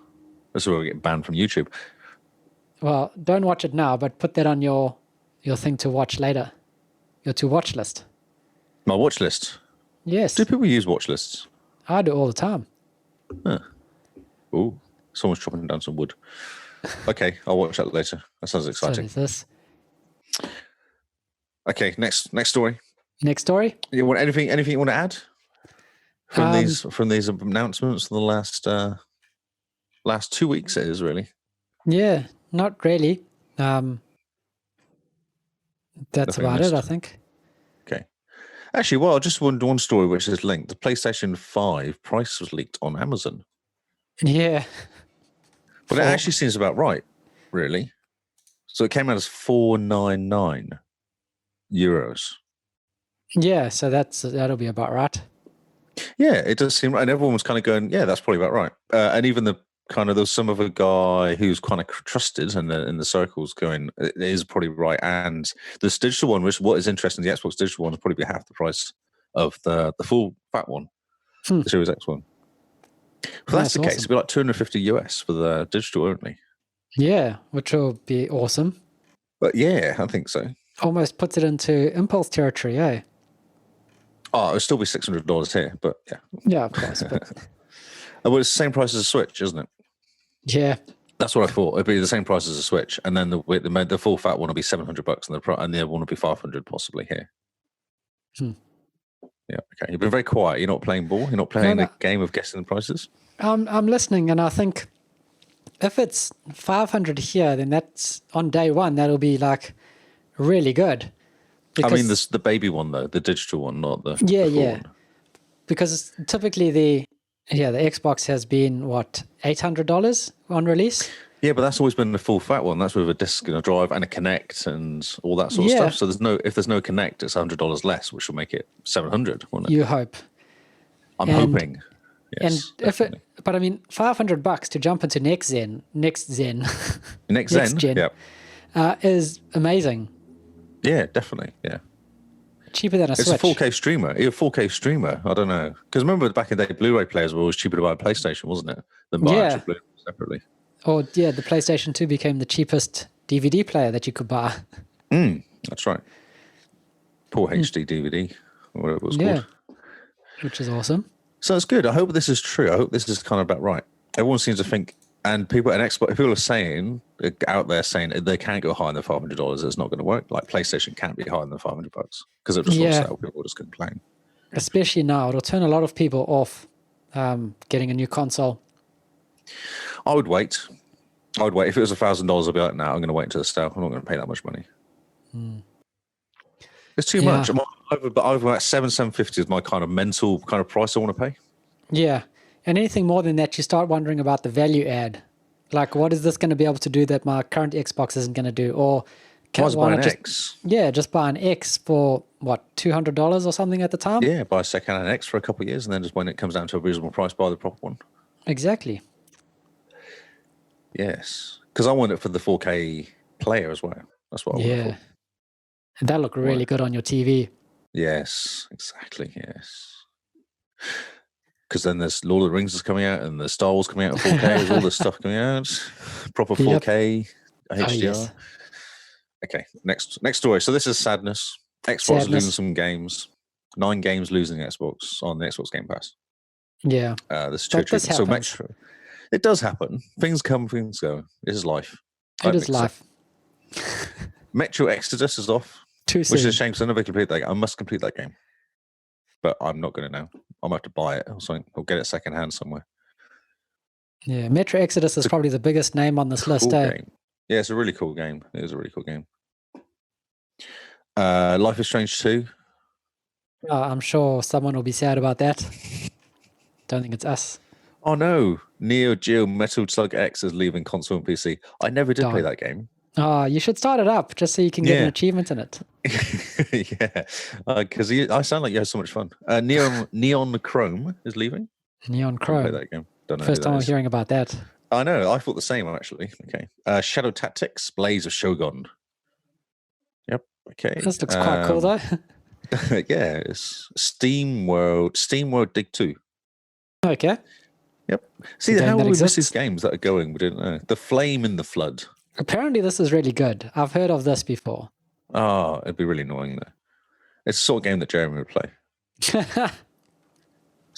This is where we get banned from YouTube. Well, don't watch it now, but put that on your thing to watch later. Your to-watch list. My watch list. Yes, Do people use watch lists? I do all the time. Oh, someone's chopping down some wood. Okay, I'll watch that later. That sounds So exciting. there's this. Okay, next story. Next story. You want anything you want to add from these announcements for the last 2 weeks? It is really. Yeah, not really. That's Nothing about missed. it, I think. Okay. Actually, well, just one story which is linked. The PlayStation 5 price was leaked on Amazon. Yeah. But it actually seems about right, really. So it came out as €499. Yeah, so that'll be about right. Yeah, it does seem right. And everyone was kind of going, yeah, that's probably about right. And even there's some of a guy who's kind of trusted in the circles going, it is probably right. And this digital one, which what is interesting, the Xbox digital one is probably half the price of the full fat one, the Series X one. If that's the case, it'd be like $250 for the digital only. Yeah, which will be awesome. But yeah, I think so. Almost puts it into impulse territory, eh? Oh, it'll still be $600 here, but yeah. Yeah, of course. But Well, it's the same price as a Switch, isn't it? yeah. That's what I thought. It'd be the same price as a Switch, and then the full fat one will be $700, and the other one will be $500 possibly here. Yeah, okay. You've been very quiet. You're not playing ball. You're not playing the game of guessing the prices. I'm listening, and I think if it's 500 here, then that's on day one. That'll be like really good. I mean, the baby one though, the digital one, not the one. Because typically the Xbox has been what, $800 on release. Yeah, but that's always been the full fat one. That's with a disc and a drive and a Connect and all that sort of stuff. So if there's no Connect, it's $100 less, which will make it $700, won't it? You hope. I'm hoping. Yes, and but I mean, $500 to jump into next gen, is amazing. Yeah, definitely. Yeah. Cheaper than a Switch. It's a 4K streamer. A 4K streamer. I don't know. Because remember back in the day, Blu-ray players were always cheaper to buy a PlayStation, wasn't it? Than buy actual Blu-ray separately. Or the PlayStation 2 became the cheapest DVD player that you could buy. That's right. Poor HD DVD, or whatever it was called. Which is awesome. So it's good. I hope this is true. I hope this is kind of about right. Everyone seems to think, and people are saying out there saying they can't go higher than $500. It's not going to work. Like PlayStation can't be higher than $500 because it just won't sell. People just complain. Especially now, it'll turn a lot of people off getting a new console. I would wait. If it was $1,000, I'd be like, no, I'm going to wait until the sale. I'm not going to pay that much money. It's too much. Over about $750 is my kind of mental kind of price I want to pay. Yeah. And anything more than that, you start wondering about the value add. Like, what is this going to be able to do that my current Xbox isn't going to do? Or buy an X? Yeah, just buy an X for, what, $200 or something at the time? Yeah, buy a second-hand X for a couple of years, and then just when it comes down to a reasonable price, buy the proper one. Exactly. Yes. Because I want it for the 4K player as well. That's what I want it for. And that look really good on your TV. Yes, exactly. Yes. Because then there's Lord of the Rings is coming out, and the Star Wars coming out in 4K. There's all this stuff coming out, proper 4K HDR. Oh, yes. Okay, next story. So this is sadness. Xbox is losing some games. 9 games losing Xbox on the Xbox Game Pass. Yeah. This is true. So Metro, it does happen. Things come, things go. This is life. It is life. Metro Exodus is off, which is a shame because I never completed that game. I must complete that game, but I'm not going to now. I'm going to have to buy it or something. I'll get it secondhand somewhere. Yeah, Metro Exodus is probably the biggest name on this list. Game. Yeah, it's a really cool game. It is a really cool game. Life is Strange 2. Oh, I'm sure someone will be sad about that. Don't think it's us. Oh no, Neo Geo Metal Slug X is leaving console and PC. I never did play that game. Oh, you should start it up just so you can get an achievement in it. Yeah, because I sound like you had so much fun. Neon Chrome is leaving. Neon Chrome. Play that game. Don't know. First time I'm hearing about that. I know. I thought the same actually. Okay. Shadow Tactics: Blaze of Shogun. Yep. Okay. This looks quite cool though. Yeah, it's Steam World Dig 2. Okay. Yep. See how we miss these games that are going. We didn't know. The Flame in the Flood. Apparently, this is really good. I've heard of this before. Oh, it'd be really annoying though. It's the sort of game that Jeremy would play. That's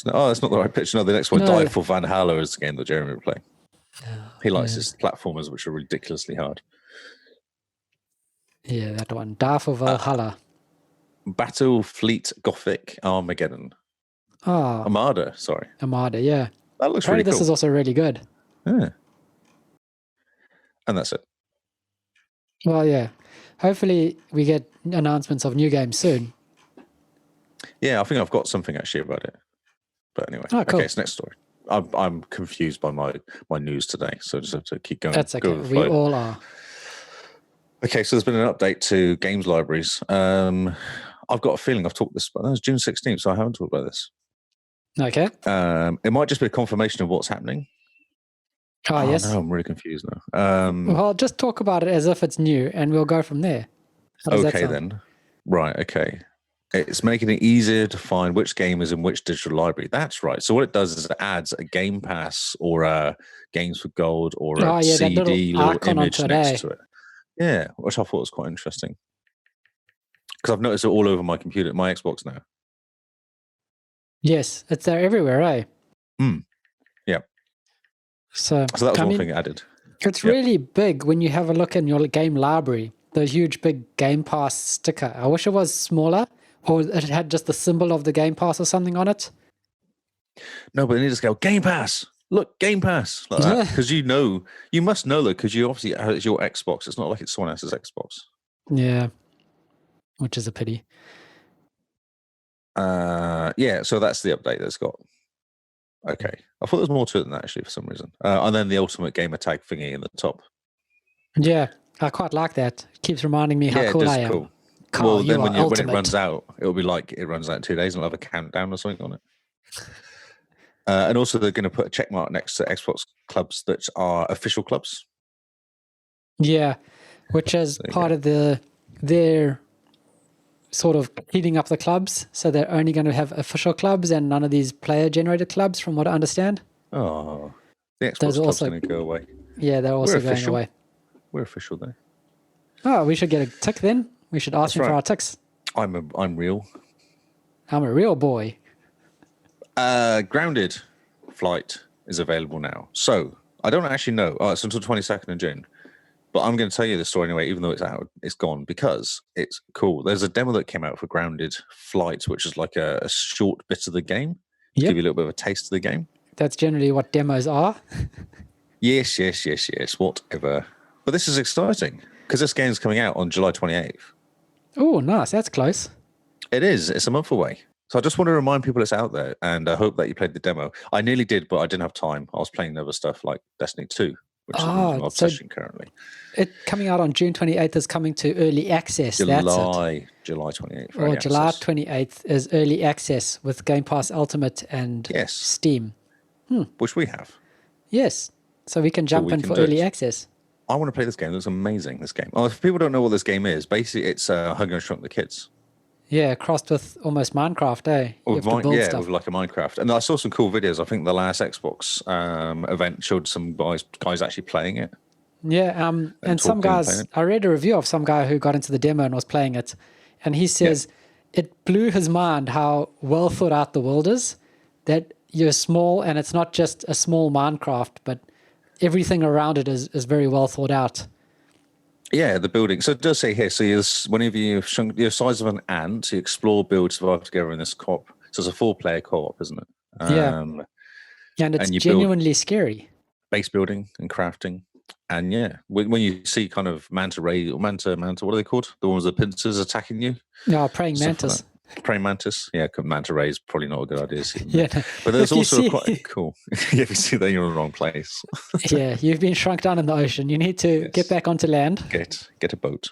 not the right pitch. No, the next one, Die for Valhalla, is the game that Jeremy would play. He likes his platformers, which are ridiculously hard. Yeah, that one. Die for Valhalla. Battle Fleet Gothic Armageddon. Oh. Armada, sorry. Armada, yeah. That looks really cool. This is also really good. Yeah. And that's it. Well, yeah. Hopefully we get announcements of new games soon. Yeah, I think I've got something actually about it. But anyway. Oh, cool. Okay, it's next story. I'm confused by my news today, so I just have to keep going. That's okay. We all are. Okay, so there's been an update to games libraries. I've got a feeling I've talked this, but that was June 16th, so I haven't talked about this. Okay. It might just be a confirmation of what's happening. Oh, yes. No, I'm really confused now. Well, just talk about it as if it's new, and we'll go from there. Okay, then. Right, okay. It's making it easier to find which game is in which digital library. That's right. So what it does is it adds a Game Pass or a Games for Gold or a CD little image next to it. Yeah, which I thought was quite interesting. Because I've noticed it all over my computer, my Xbox now. Yes, it's there everywhere, eh? Yeah. So that was one thing added. It's really big when you have a look in your game library. The huge big Game Pass sticker. I wish it was smaller, or it had just the symbol of the Game Pass or something on it. No, but they need to go, Game Pass. Look, Game Pass. Like that. Because you must know that because you obviously, it's your Xbox. It's not like it's someone else's Xbox. Yeah. Which is a pity. Yeah, so that's the update that's got. Okay. I thought there was more to it than that, actually, for some reason. And then the ultimate gamer tag thingy in the top. Yeah, I quite like that. It keeps reminding me how cool I am. Cool. Carl, well, then when it runs out, it'll be like it runs out in 2 days and it'll have a countdown or something on it. And also they're going to put a check mark next to Xbox clubs that are official clubs. Yeah, which is part of their sort of heating up the clubs. So they're only going to have official clubs and none of these player-generated clubs, from what I understand. Oh, the Xbox club's going to go away. Yeah, they're also going away. We're official though. Oh, we should get a tick then. We should ask them for our ticks. I'm real. I'm a real boy. Grounded Flight is available now. So I don't actually know. Oh, it's until 22nd of June. But I'm going to tell you the story anyway, even though it's out, it's gone because it's cool. There's a demo that came out for Grounded Flight, which is like a short bit of the game to give you a little bit of a taste of the game. That's generally what demos are. Yes, whatever. But this is exciting because this game's coming out on July 28th. Oh, nice. That's close. It is. It's a month away. So I just want to remind people it's out there, and I hope that you played the demo. I nearly did, but I didn't have time. I was playing other stuff like Destiny 2, which is my obsession currently. It coming out on June 28th is coming to early access. July 28th. Or July 28th is early access with Game Pass Ultimate and Steam. Which we have. Yes. So we can jump in for early access. I want to play this game. It looks amazing, this game. Oh, if people don't know what this game is, basically it's Hunger and Shrunk the Kids. Yeah, crossed with almost Minecraft, eh? You have to build Yeah, stuff. with like a Minecraft. And I saw some cool videos. I think the last Xbox event showed some guys actually playing it Yeah, and and some talking and playing guys, it. I read a review of some guy who got into the demo and was playing it, and he says it blew his mind how well thought out the world is, that you're small and it's not just a small Minecraft, but everything around it is very well thought out. Yeah, the building. So it does say here, so whenever you're the size of an ant, you explore, build, survive together in this co-op. So it's a 4-player co-op, isn't it? Yeah, and it's And you build genuinely scary. base building and crafting. And yeah, when you see kind of manta ray or manta, what are they called? The ones with the pincers attacking you? No, praying Stuff like mantis. that. Praying mantis. Yeah, manta ray is probably not a good idea. Yeah, no, But there's if you also see- quite cool. Yeah, if you see that, you're in the wrong place. yeah, you've been shrunk down in the ocean. You need to get back onto land. Get a boat.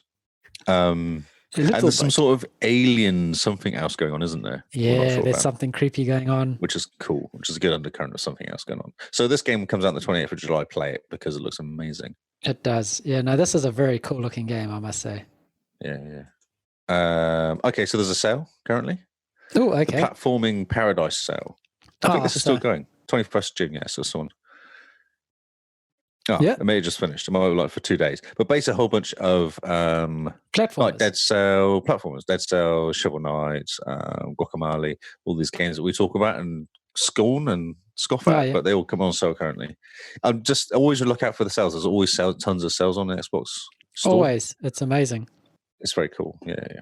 A And little there's some boat. sort of alien something else going on, isn't there? We're not Yeah, sure there's about. something creepy going on. Which is cool, which is a good undercurrent of something else going on. So this game comes out on the 28th of July. Play it because it looks amazing. It does. Yeah, no, this is a very cool looking game, I must say. Yeah. Okay, so there's a sale currently. Oh, The okay. platforming paradise sale. I think this is still so- going. 21st June, yeah, so someone. Oh, Yeah. it may have just finished. It might have like for 2 days. But basically a whole bunch of Platformers. like Dead Cell platformers, Dead Cell, Shovel Knight, Guacamole, all these games that we talk about and scorn and scoff at, yeah. but they all come on sale currently. I'm just always look out for the sales. There's always tons of sales on the Xbox store. Always. It's amazing. It's very cool. Yeah.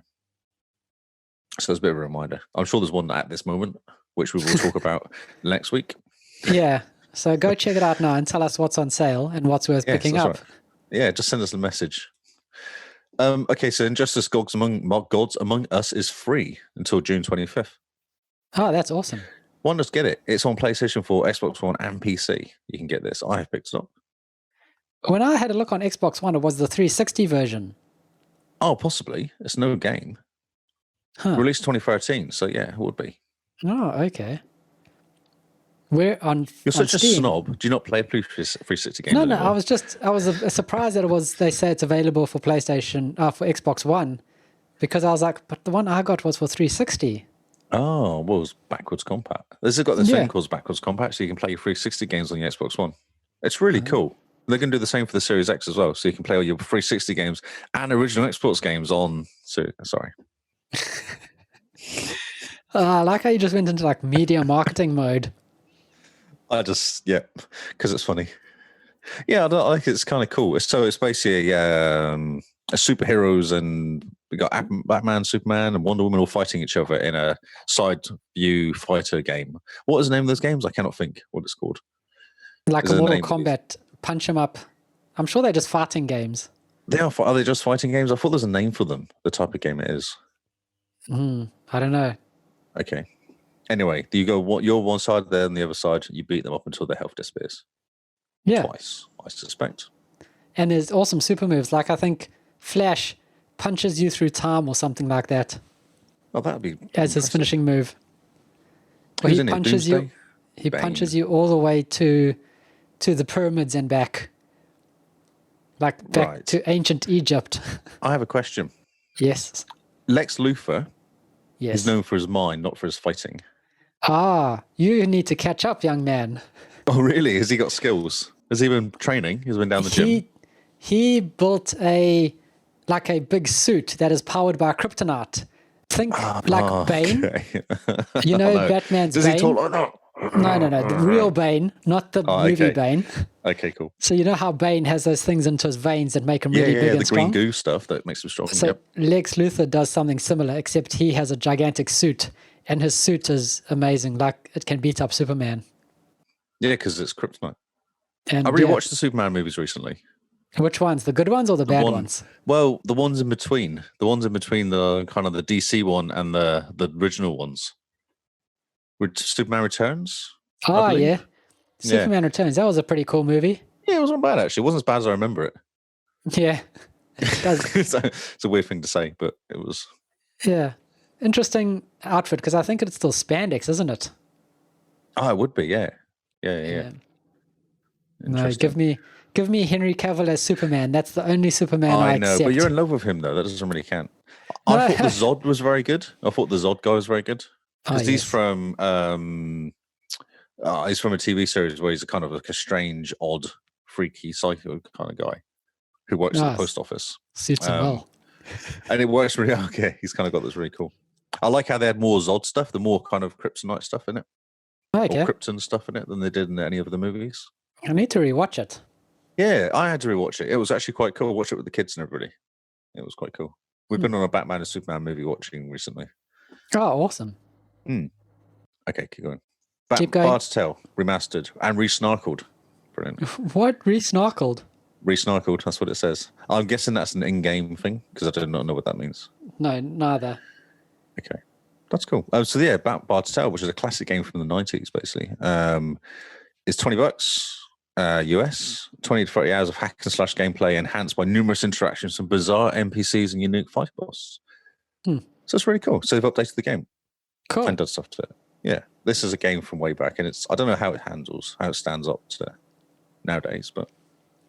So there's a bit of a reminder. I'm sure there's one at this moment, which we will talk about next week. Yeah. So go check it out now and tell us what's on sale and what's worth Yes, picking that's up. right. Yeah, just send us a message. Okay, so Injustice Gods Among Us is free until June 25th. Oh, that's awesome. One, just get it. It's on PlayStation 4, Xbox One, and PC. You can get this. I have picked it up. When I had a look on Xbox One, it was the 360 version. Oh, possibly. It's no game. Huh. Released 2013, so yeah, it would be. Oh, okay. We're on. You're on such a Steam. snob. Do you not play 360 games No, anymore? I was surprised that it was. They say it's available for PlayStation, for Xbox One, because I was like, but the one I got was for 360. Oh, well, it's backwards compat. This has got this thing called backwards compat, so you can play your 360 games on your Xbox One. It's really cool. They're going to do the same for the Series X as well, so you can play all your 360 games and original Xbox games on. Sorry. I like how you just went into like media marketing mode. Because it's funny. Yeah, I like it. It's kind of cool. It's basically a superheroes, and we got Batman, Superman, and Wonder Woman all fighting each other in a side view fighter game. What is the name of those games? I cannot think what it's called. Like Is a there a Mortal name for these? Kombat, punch 'em up. I'm sure they're just fighting games. Are they just fighting games? I thought there's a name for them. The type of game it is. I don't know. Okay. Anyway, you go. You're one side, there, and the other side. You beat them up until their health disappears. Yeah. Twice, I suspect. And there's awesome super moves. Like I think Flash punches you through time or something like that Oh, that'd be as his impressive. finishing move. Or Who's he in it? punches you. Doomsday? He Bane. punches you all the way to the pyramids and back. Like back Right. to ancient Egypt. I have a question. Yes. Lex Luthor Yes. is known for his mind, not for his fighting. You need to catch up, young man. Oh, really? Has he got skills? Has he been training? He's been down the gym. He built a big suit that is powered by kryptonite. Think like Bane. Okay. You know No. Batman's Does Bane? he talk like that? No. The real Bane, not the movie okay. Bane. Okay, cool. So you know how Bane has those things into his veins that make him Yeah, really big and the strong? green goo stuff that makes him strong. So Yep. Lex Luthor does something similar, except he has a gigantic suit, and his suit is amazing. Like it can beat up Superman. Yeah, because it's kryptonite. And I rewatched the Superman movies recently. which ones? The good ones or the bad ones? Well, the ones in between. The ones in between the kind of the DC one and the original ones. Superman Returns? I Oh, believe. yeah. Superman Returns. That was a pretty cool movie. Yeah, it wasn't bad actually. It wasn't as bad as I remember it. Yeah. It does. It's a weird thing to say, but it was. Yeah. Interesting outfit because I think it's still spandex, isn't it? Oh, it would be, yeah. Yeah. No, Interesting. give me Henry Cavill as Superman. That's the only Superman I I know, accept. but you're in love with him though. That doesn't really count. I thought the Zod was very good. I thought the Zod guy was very good. Because he's yes. from he's from a TV series where he's a kind of like a strange, odd, freaky, psycho kind of guy who works at the post office. Suits him well. And it works really okay. He's kind of got this really cool. I like how they had more Zod stuff, the more kind of Kryptonite stuff in it. Okay. Or Krypton stuff in it than they did in any of the movies. I need to rewatch it. Yeah, I had to rewatch it. It was actually quite cool. Watch it with the kids and everybody. It was quite cool. We've been on a Batman and Superman movie watching recently. Oh, awesome. Okay, keep going. Keep going. Bard's Tale, remastered and re-snarkled. Brilliant. What? Re-snarkled? Re-snarkled, that's what it says. I'm guessing that's an in-game thing, because I do not know what that means. No, neither. Okay, that's cool. So yeah, Bard's Tale, which is a classic game from the 90s, basically. It's $20 US, 20 to 30 hours of hack and slash gameplay enhanced by numerous interactions from bizarre NPCs and unique fight boss. So it's really cool. So they've updated the game. Cool. And done stuff to it. Yeah, this is a game from way back, and I don't know how it stands up to nowadays, but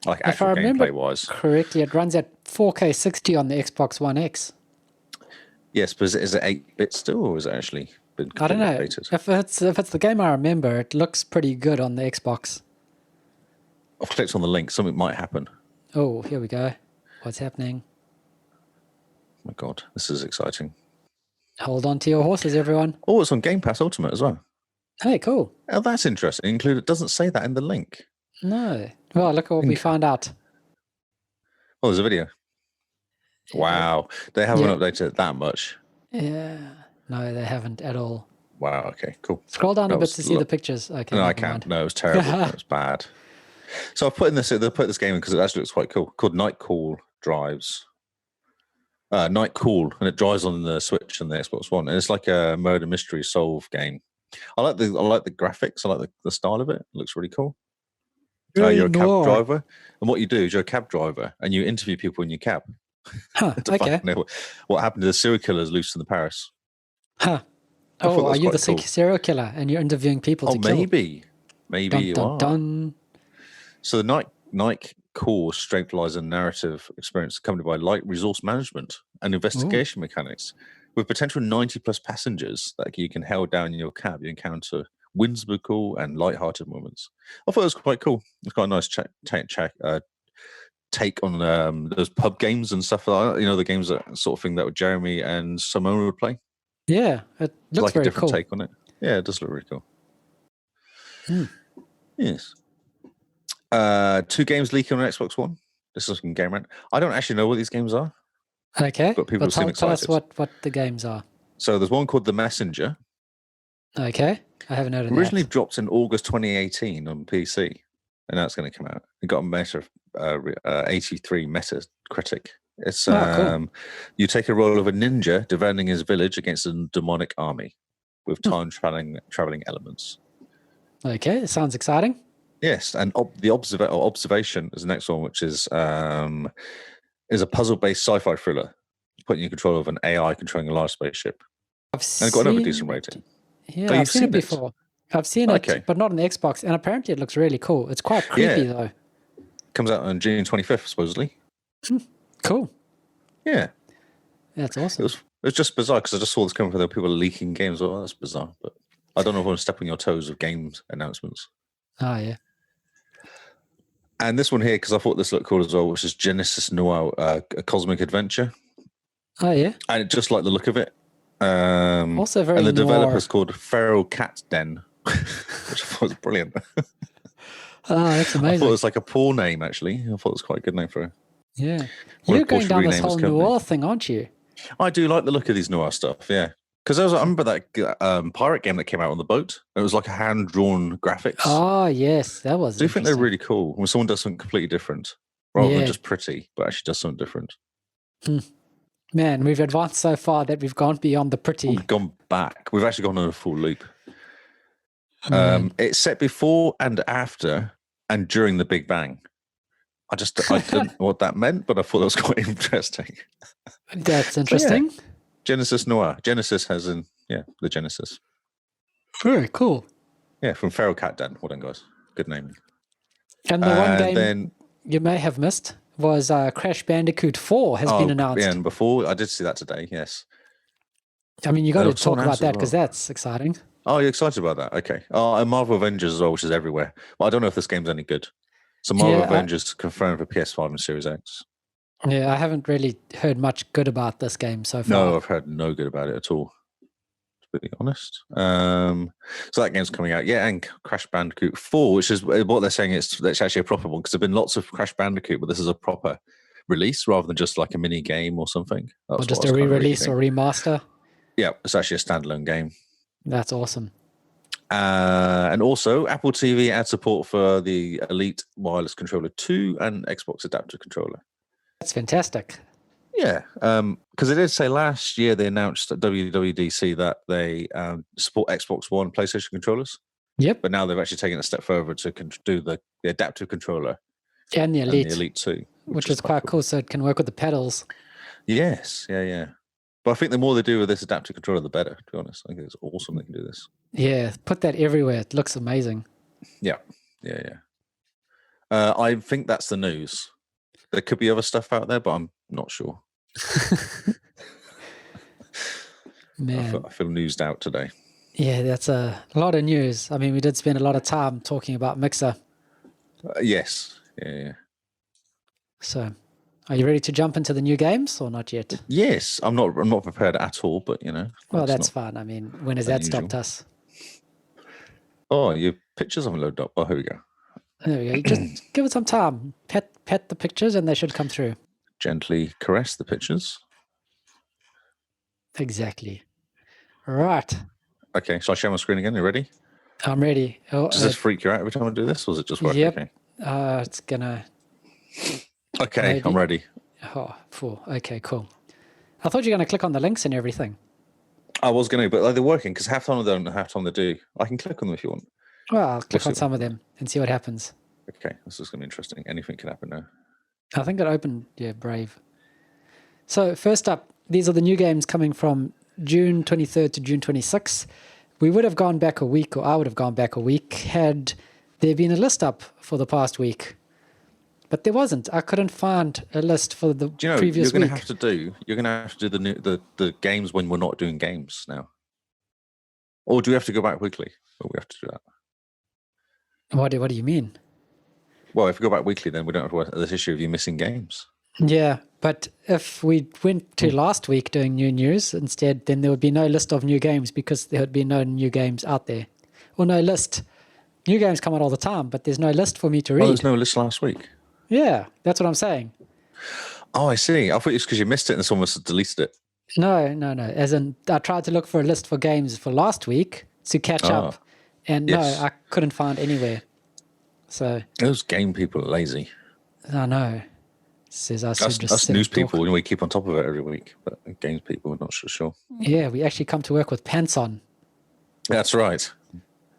like if I actual remember gameplay wise. correctly, it runs at 4K 60 on the Xbox One X. Yes, but is it 8-bit still, or has it actually been I don't know. updated? If it's the game I remember, it looks pretty good on the Xbox. I've clicked on the link. Something might happen. Oh, here we go. What's happening? Oh my God, this is exciting. Hold on to your horses, everyone. Oh, it's on Game Pass Ultimate as well. Hey, cool. Oh, that's interesting. It doesn't say that in the link. No. Well, look at what we found out. Oh, there's a video. Wow. They haven't updated it that much. Yeah. No, they haven't at all. Wow. Okay, cool. Scroll down a bit to see the pictures. Okay. No, I can't. No, it was terrible. It was bad. So I've put this game in because it actually looks quite cool. Called Night Call Drives. Night Call, and it drives on the Switch and the Xbox One. And it's like a murder mystery solve game. I like the graphics. I like the style of it. It looks really cool. You're a cab driver, and what you do is you're a cab driver, and you interview people in your cab. Huh, to find out what happened to the serial killers loose in the Paris. Huh. Oh, are you the serial killer, and you're interviewing people to kill? Maybe you are. Dun. So the Night Call strength lies in narrative experience accompanied by light resource management and investigation mechanics. With potential 90-plus passengers that you can held down in your cab, you encounter whimsical and light-hearted moments. I thought it was quite cool. It's got a nice take on those pub games and stuff like that. You know, the games that sort of thing that Jeremy and Simone would play. Yeah, it looks like very a different cool. take on it. Yeah, it does look really cool. Yes. 2 games leaking on Xbox One. This is from Game Rant. I don't actually know what these games are. Okay, but people seem tell excited. us what the games are. So there's one called The Messenger. Okay, I haven't heard of Originally that. dropped in August 2018 on PC, and now it's going to come out. It got a 83 Metacritic. It's cool. You take a role of a ninja defending his village against a demonic army with time traveling elements. Okay, it sounds exciting. Yes, and the observation is the next one, which is a puzzle-based sci-fi thriller, putting you in control of an AI controlling a large spaceship. And it got another decent rating. Yeah, I've seen it before. I've seen it, but not on the Xbox. And apparently it looks really cool. It's quite creepy, though. Comes out on June 25th, supposedly. Cool. Yeah. That's awesome. It was just bizarre because I just saw this coming from the people leaking games. Oh, that's bizarre. But I don't know if I want to step on your toes with games announcements. Oh, yeah. And this one here, because I thought this looked cool as well, which is Genesis Noir, a cosmic adventure. Oh, yeah. And just like the look of it. Also very And the developer's noir. called Feral Cat Den, which I thought was brilliant. Oh, that's amazing. I thought it was like a poor name, actually. I thought it was quite a good name for it. Yeah. You're going down this whole noir thing, aren't you? I do like the look of these noir stuff, yeah. Because I remember that pirate game that came out on the boat. It was like a hand-drawn graphics. Oh, yes. That was I do think they're really cool when someone does something completely different rather than just pretty, but actually does something different. Man, we've advanced so far that we've gone beyond the pretty. We've gone back. We've actually gone on a full loop. It's set before and after and during the Big Bang. I didn't know what that meant, but I thought that was quite interesting. That's interesting. So, yeah. Genesis Noir. Genesis has the Genesis. Very cool. Yeah, from Feral Cat Den. Well done, guys. Good name. And the one game you may have missed was Crash Bandicoot 4 has been announced. Yeah, and before I did see that today. Yes. I mean, you got to was talk someone about else as that because well. that's exciting. Oh, you're excited about that? Okay. Oh, and Marvel Avengers as well, which is everywhere. Well, I don't know if this game's any good. So Marvel Yeah, Avengers confirmed for PS5 and Series X. Yeah, I haven't really heard much good about this game so far. No, I've heard no good about it at all, to be honest. So that game's coming out. Yeah, and Crash Bandicoot 4, which is what they're saying it's actually a proper one, because there have been lots of Crash Bandicoot, but this is a proper release rather than just like a mini game or something. Or just a re-release or remaster. Yeah, it's actually a standalone game. That's awesome. And also, Apple TV adds support for the Elite Wireless Controller 2 and Xbox Adaptive Controller. That's fantastic. Yeah, because it did say last year they announced at WWDC that they support Xbox One PlayStation controllers. Yep. But now they've actually taken it a step further to do the adaptive controller and the Elite 2. Which is quite cool, so it can work with the pedals. Yes, yeah. But I think the more they do with this adaptive controller, the better, to be honest. I think it's awesome they can do this. Yeah, put that everywhere. It looks amazing. Yeah. I think that's the news. There could be other stuff out there, but I'm not sure. Man. I feel newsed out today. Yeah, that's a lot of news. I mean, we did spend a lot of time talking about Mixer. Yes. Yeah. So, are you ready to jump into the new games or not yet? Yes, I'm not prepared at all, but Well, that's fine. I mean, when has that unusual. stopped us? Oh, your pictures haven't loaded up. Oh, here we go. There we go. Just give it some time. Pet the pictures and they should come through. Gently caress the pictures. Exactly. Right. Okay, shall I share my screen again? You ready? I'm ready. Does this freak you out every time I do this, or is it just work? Yep. Okay. It's gonna. Okay, Maybe. I'm ready. Oh, cool. Okay, cool. I thought you were going to click on the links and everything. I was going to, but they're working because half time they don't, half time they do. I can click on them if you want. Well, I'll click on some of them and see what happens. Okay, this is going to be interesting. Anything can happen now. I think it opened, Brave. So first up, these are the new games coming from June 23rd to June 26th. We would have gone back a week, or I would have gone back a week, had there been a list up for the past week. But there wasn't. I couldn't find a list for the previous week. You're going to have to do the games when we're not doing games now. Or do we have to go back weekly? Or we have to do that? What do you mean? Well, if we go back weekly, then we don't have to worry about this issue of you missing games. Yeah, but if we went to last week doing new news instead, then there would be no list of new games because there would be no new games out there. Or no list. New games come out all the time, but there's no list for me to read. Oh, there's no list last week? Yeah, that's what I'm saying. Oh, I see. I thought it was because you missed it and someone must have deleted it. No. As in, I tried to look for a list for games for last week to catch up, and yes. no, I couldn't find anywhere. So those game people are lazy. I know. Says I should just us news people, we keep on top of it every week, but games people, we're not so sure. Yeah, we actually come to work with pants on. That's right.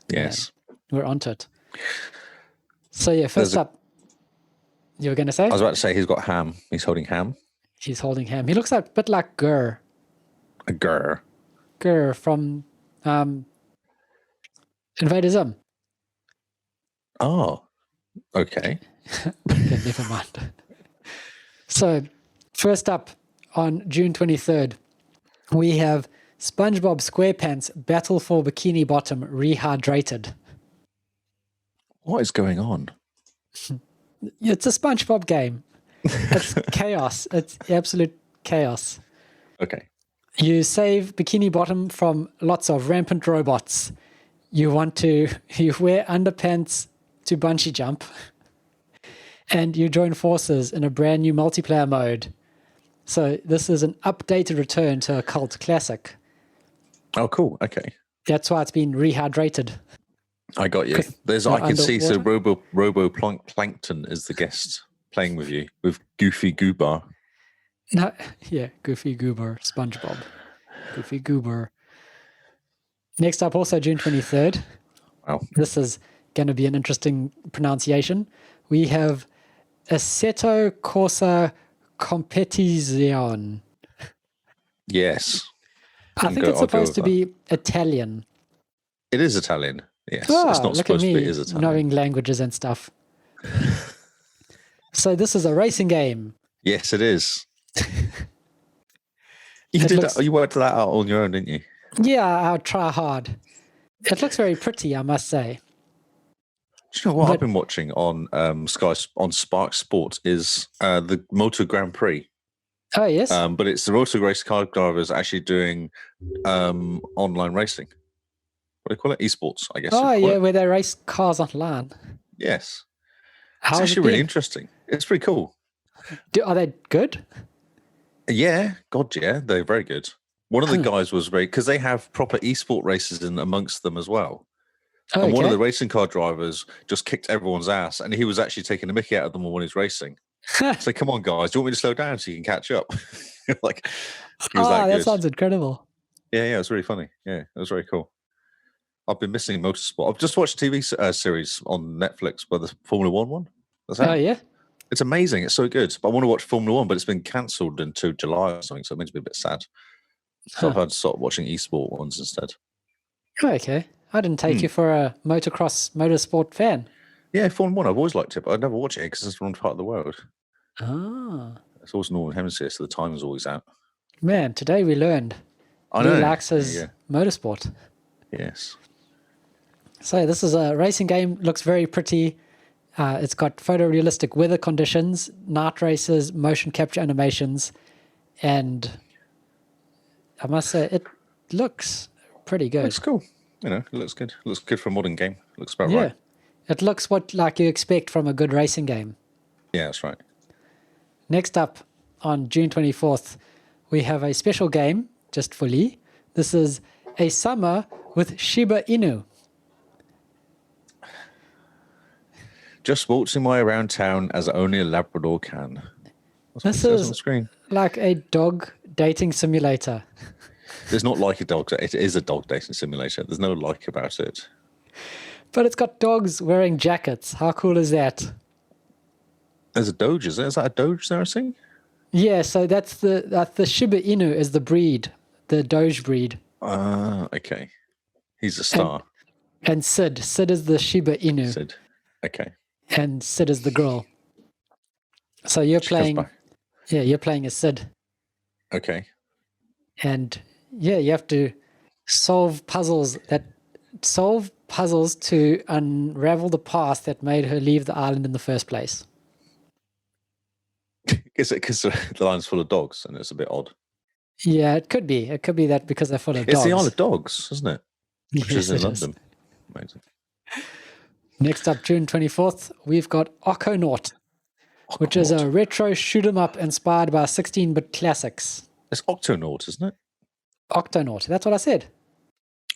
Yes. Yeah, we're onto it. So yeah, first up, you were going to say? I was about to say he's got ham. He's holding ham. He's holding ham. He looks a bit like Gurr. A Gurr. Gurr from Invader Zim. Oh, okay. Okay, never mind. So, first up on June 23rd, we have SpongeBob SquarePants Battle for Bikini Bottom Rehydrated. What is going on? It's a SpongeBob game. It's chaos. It's absolute chaos. Okay. You save Bikini Bottom from lots of rampant robots. You wear underpants to bungee jump. And you join forces in a brand new multiplayer mode. So this is an updated return to a cult classic. Oh, cool. Okay. That's why it's been rehydrated. I got you. I can see, so Robo Plankton is the guest playing with you, with Goofy Goober. No, yeah, Goofy Goober, SpongeBob. Goofy Goober. Next up, also June 23rd. Wow. This is going to be an interesting pronunciation. We have Assetto Corsa Competizione. Yes. I think it's supposed to be Italian. It is Italian. Yes. Oh, it's not look supposed at me, to be. It is Italian. knowing languages and stuff. So this is a racing game. Yes, it is. Looks- You worked that out on your own, didn't you? Yeah, I'll try hard. It looks very pretty, I must say. Do you know what But- I've been watching on on Spark Sport is the Moto Grand Prix. Oh, yes? But it's the Moto race car drivers actually doing online racing. What do you call it? Esports, I guess. Oh, you'd call yeah, it. where they race cars online. Yes. How's It's it actually really been? interesting. It's pretty cool. Are they good? Yeah, God, yeah, they're very good. One of the guys was very because they have proper esport races in amongst them as well. Oh, And one of okay. the racing car drivers just kicked everyone's ass, and he was actually taking the mickey out of them when he's racing. So come on, guys, do you want me to slow down so you can catch up? Like he was that that good. sounds incredible. Yeah, it was really funny. Yeah, it was very cool. I've been missing motorsport. I've just watched a TV series on Netflix by the Formula One one. That's Oh, that. yeah? It's amazing. It's so good. But I want to watch Formula One, but it's been cancelled until July or something, so it makes me a bit sad. So I've had to start watching esport ones instead. Oh, okay. I didn't take you for a motorsport fan. Yeah, Formula One. I've always liked it, but I'd never watch it because it's the wrong part of the world. Ah, It's always Northern Hemisphere, so the time is always out. man, today we learned I Lou know. likes his motorsport. Yes. So this is a racing game. Looks very pretty. It's got photorealistic weather conditions, night races, motion capture animations, and I must say it looks pretty good. Looks cool. You know, it looks good. It looks good for a modern game. It looks about Yeah, right. it looks like you expect from a good racing game. Yeah, that's right. Next up, on June 24th, we have a special game just for Lee. This is a summer with Shiba Inu. Just waltzing my way around town as only a Labrador can. That's what This it says is on the screen. like a dog dating simulator. There's not like a dog. It is a dog dating simulator. There's no like about it. But it's got dogs wearing jackets. How cool is that? There's a Doge, is there? Is that a Doge there, I see? Yeah, so that's the Shiba Inu is the breed, the Doge breed. Okay. He's a star. And Sid is the Shiba Inu, Sid. Okay. and Sid is the girl. So you're She comes playing, back. yeah, you're playing as Sid, Okay. and yeah, you have to solve puzzles to unravel the past that made her leave the island in the first place. Is it because the line's full of dogs and it's a bit odd? Yeah, it could be. It could be that because they're full of It's dogs. the Isle of Dogs, isn't it? Which Yes, is in it is. London. Amazing. Next up, June 24th, we've got Octonaut, which is a retro shoot 'em up inspired by 16-bit classics. It's Octonaut, isn't it? Octonaut, that's what I said.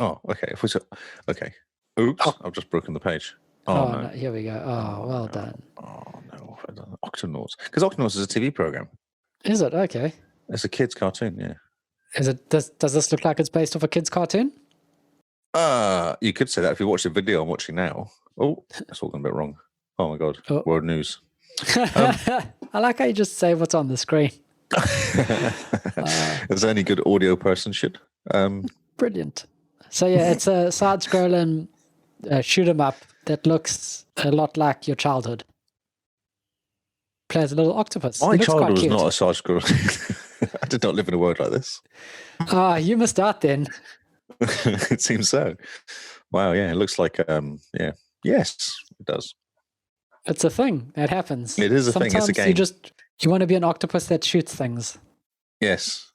Oh, okay. If we said, okay. Oops, I've just broken the page. Oh, no. Here we go. Oh, well done. Oh, no. Octonauts. Because Octonauts is a TV program. Is it? Okay. It's a kid's cartoon, yeah. Is it? Does this look like it's based off a kid's cartoon? You could say that if you watch the video I'm watching now. Oh, that's all gone a bit wrong. Oh, my God. Oh. World news. I like how you just say what's on the screen. As any good audio person should. Brilliant. So yeah, it's a side-scrolling shoot 'em up that looks a lot like your childhood. Plays a little octopus. My It looks quite childhood was cute. not a side scroll. I did not live in a world like this. You missed out then. It seems so. Wow, yeah, it looks like yeah. Yes, it does. It's a thing. It happens. It is a thing, it's a Sometimes game. you want to be an octopus that shoots things. Yes.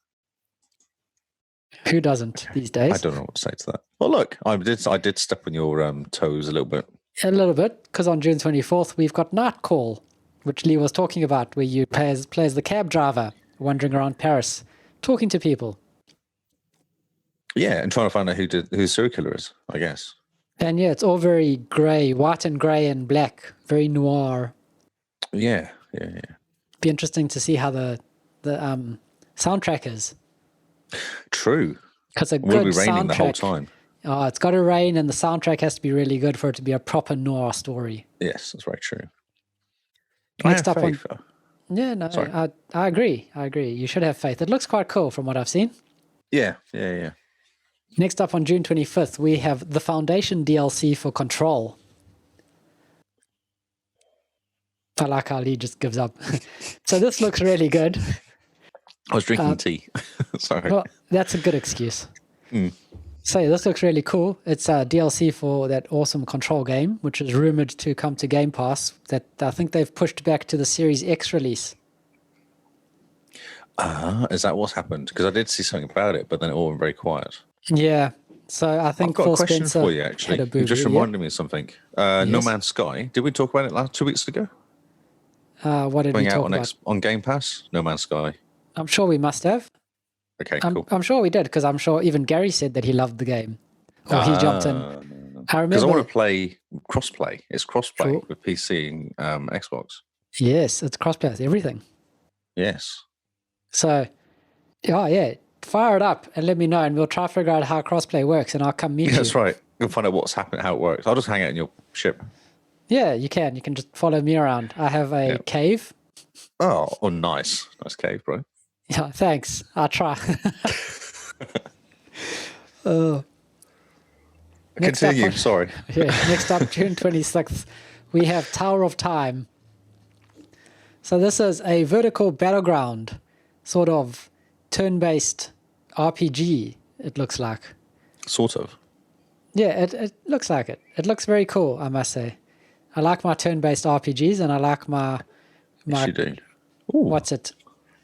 Who doesn't these days? I don't know what to say to that. Well, look, I did step on your toes a little bit. A little bit, because on June 24th, we've got Night Call, which Lee was talking about, where you play as the cab driver wandering around Paris, talking to people. Yeah, and trying to find out who the serial killer is, I guess. And yeah, it's all very grey, white and grey and black, very noir. Yeah. Be interesting to see how the soundtrack is. True. Because a Will good be raining the whole soundtrack- time. Oh, it's got to rain, and the soundtrack has to be really good for it to be a proper noir story. Yes, that's very true. Next I up have on- faith. Yeah, no, Sorry. I agree. You should have faith. It looks quite cool from what I've seen. Yeah. Next up on June 25th, we have the Foundation DLC for Control. I like how Lee just gives up. So this looks really good. I was drinking tea. Sorry. Well, that's a good excuse. So yeah, this looks really cool. It's a DLC for that awesome Control game, which is rumored to come to Game Pass. That I think they've pushed back to the Series X release. Is that what's happened? Because I did see something about it, but then it all went very quiet. Yeah. So I think I've got Phil a question Spencer for you, actually. had a You just boo-boo, reminded me of something. No Yes. Man's Sky. Did we talk about it 2 weeks ago? What did we Going talk out about? on Game Pass? No Man's Sky. I'm sure we must have. Okay, cool. I'm sure we did, because I'm sure even Gary said that he loved the game. Or he jumped in. I Because I remember. want to play crossplay. It's crossplay Cool. with PC and Xbox. Yes, it's crossplay with everything. Yes. So, yeah, fire it up and let me know, and we'll try to figure out how crossplay works, and I'll come meet you. That's right. We'll find out what's happening, how it works. I'll just hang out in your ship. Yeah, you can. You can just follow me around. I have a cave. Oh, nice. Nice cave, bro. Yeah, thanks. I'll try. Next up Continue. on- Sorry. Yeah, next up, June 26th, we have Tower of Time. So this is a vertical battleground, sort of turn-based RPG, it looks like. Sort of. Yeah, it looks like it. It looks very cool, I must say. I like my turn-based RPGs, and I like my Yes, you do. Ooh, what's it?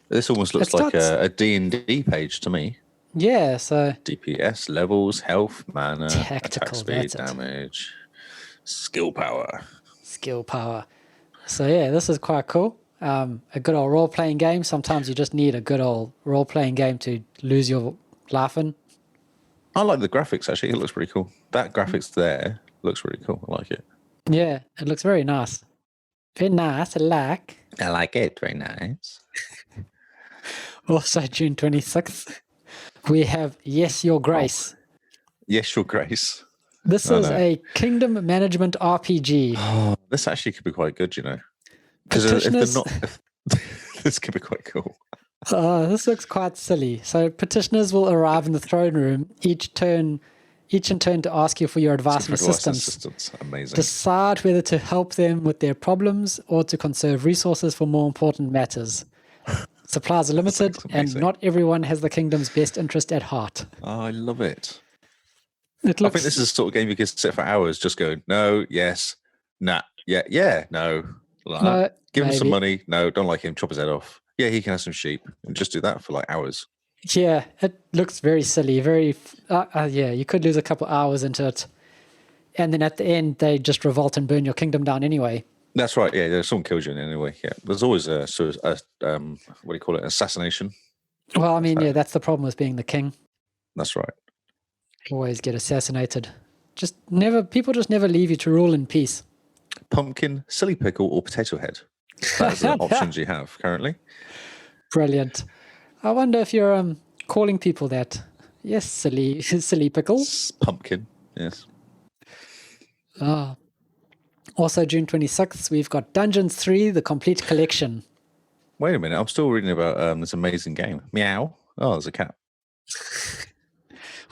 this almost looks It like starts- a D&D page to me. Yeah, so DPS, levels, health, mana, attack Tactical, speed, that's it. damage, skill power. skill power. So yeah, this is quite cool. A good old role-playing game. Sometimes you just need a good old role-playing game to lose your laughing. I like the graphics, actually. It looks pretty cool. That graphics there looks really cool. I like it. Yeah, it looks very nice. Very nice, I like. I like it. Very nice. Also, June 26th, we have Yes, Your Grace. Yes, Your Grace. This is a kingdom management RPG. Oh, this actually could be quite good, you know. Because if they're Petitioners- not... this could be quite cool. This looks quite silly. So petitioners will arrive in the throne room each in turn to ask you for your advice and assistance. Amazing. Decide whether to help them with their problems or to conserve resources for more important matters. Supplies are limited, sounds and amazing. not everyone has the kingdom's best interest at heart. Oh, I love it. It I looks think this is the sort of game you could sit for hours just going, no, yes, nah, yeah, no. Like, No, give him some maybe. money. No, don't like him. Chop his head off. Yeah, he can have some sheep. And just do that for like hours. Yeah, it looks very silly. Very, yeah, you could lose a couple hours into it. And then at the end, they just revolt and burn your kingdom down anyway. That's right. Yeah, someone kills you anyway. Yeah, there's always a what do you call it? Assassination. Well, I mean, yeah, that's the problem with being the king. That's right. Always get assassinated. People just never leave you to rule in peace. Pumpkin, silly pickle, or potato head. That's the options you have currently. Brilliant. I wonder if you're calling people that. Yes, silly pickle. Pumpkin. Yes. Ah. Also, June 26th, we've got Dungeons 3, the complete collection. Wait a minute. I'm still reading about this amazing game. Meow. Oh, there's a cat.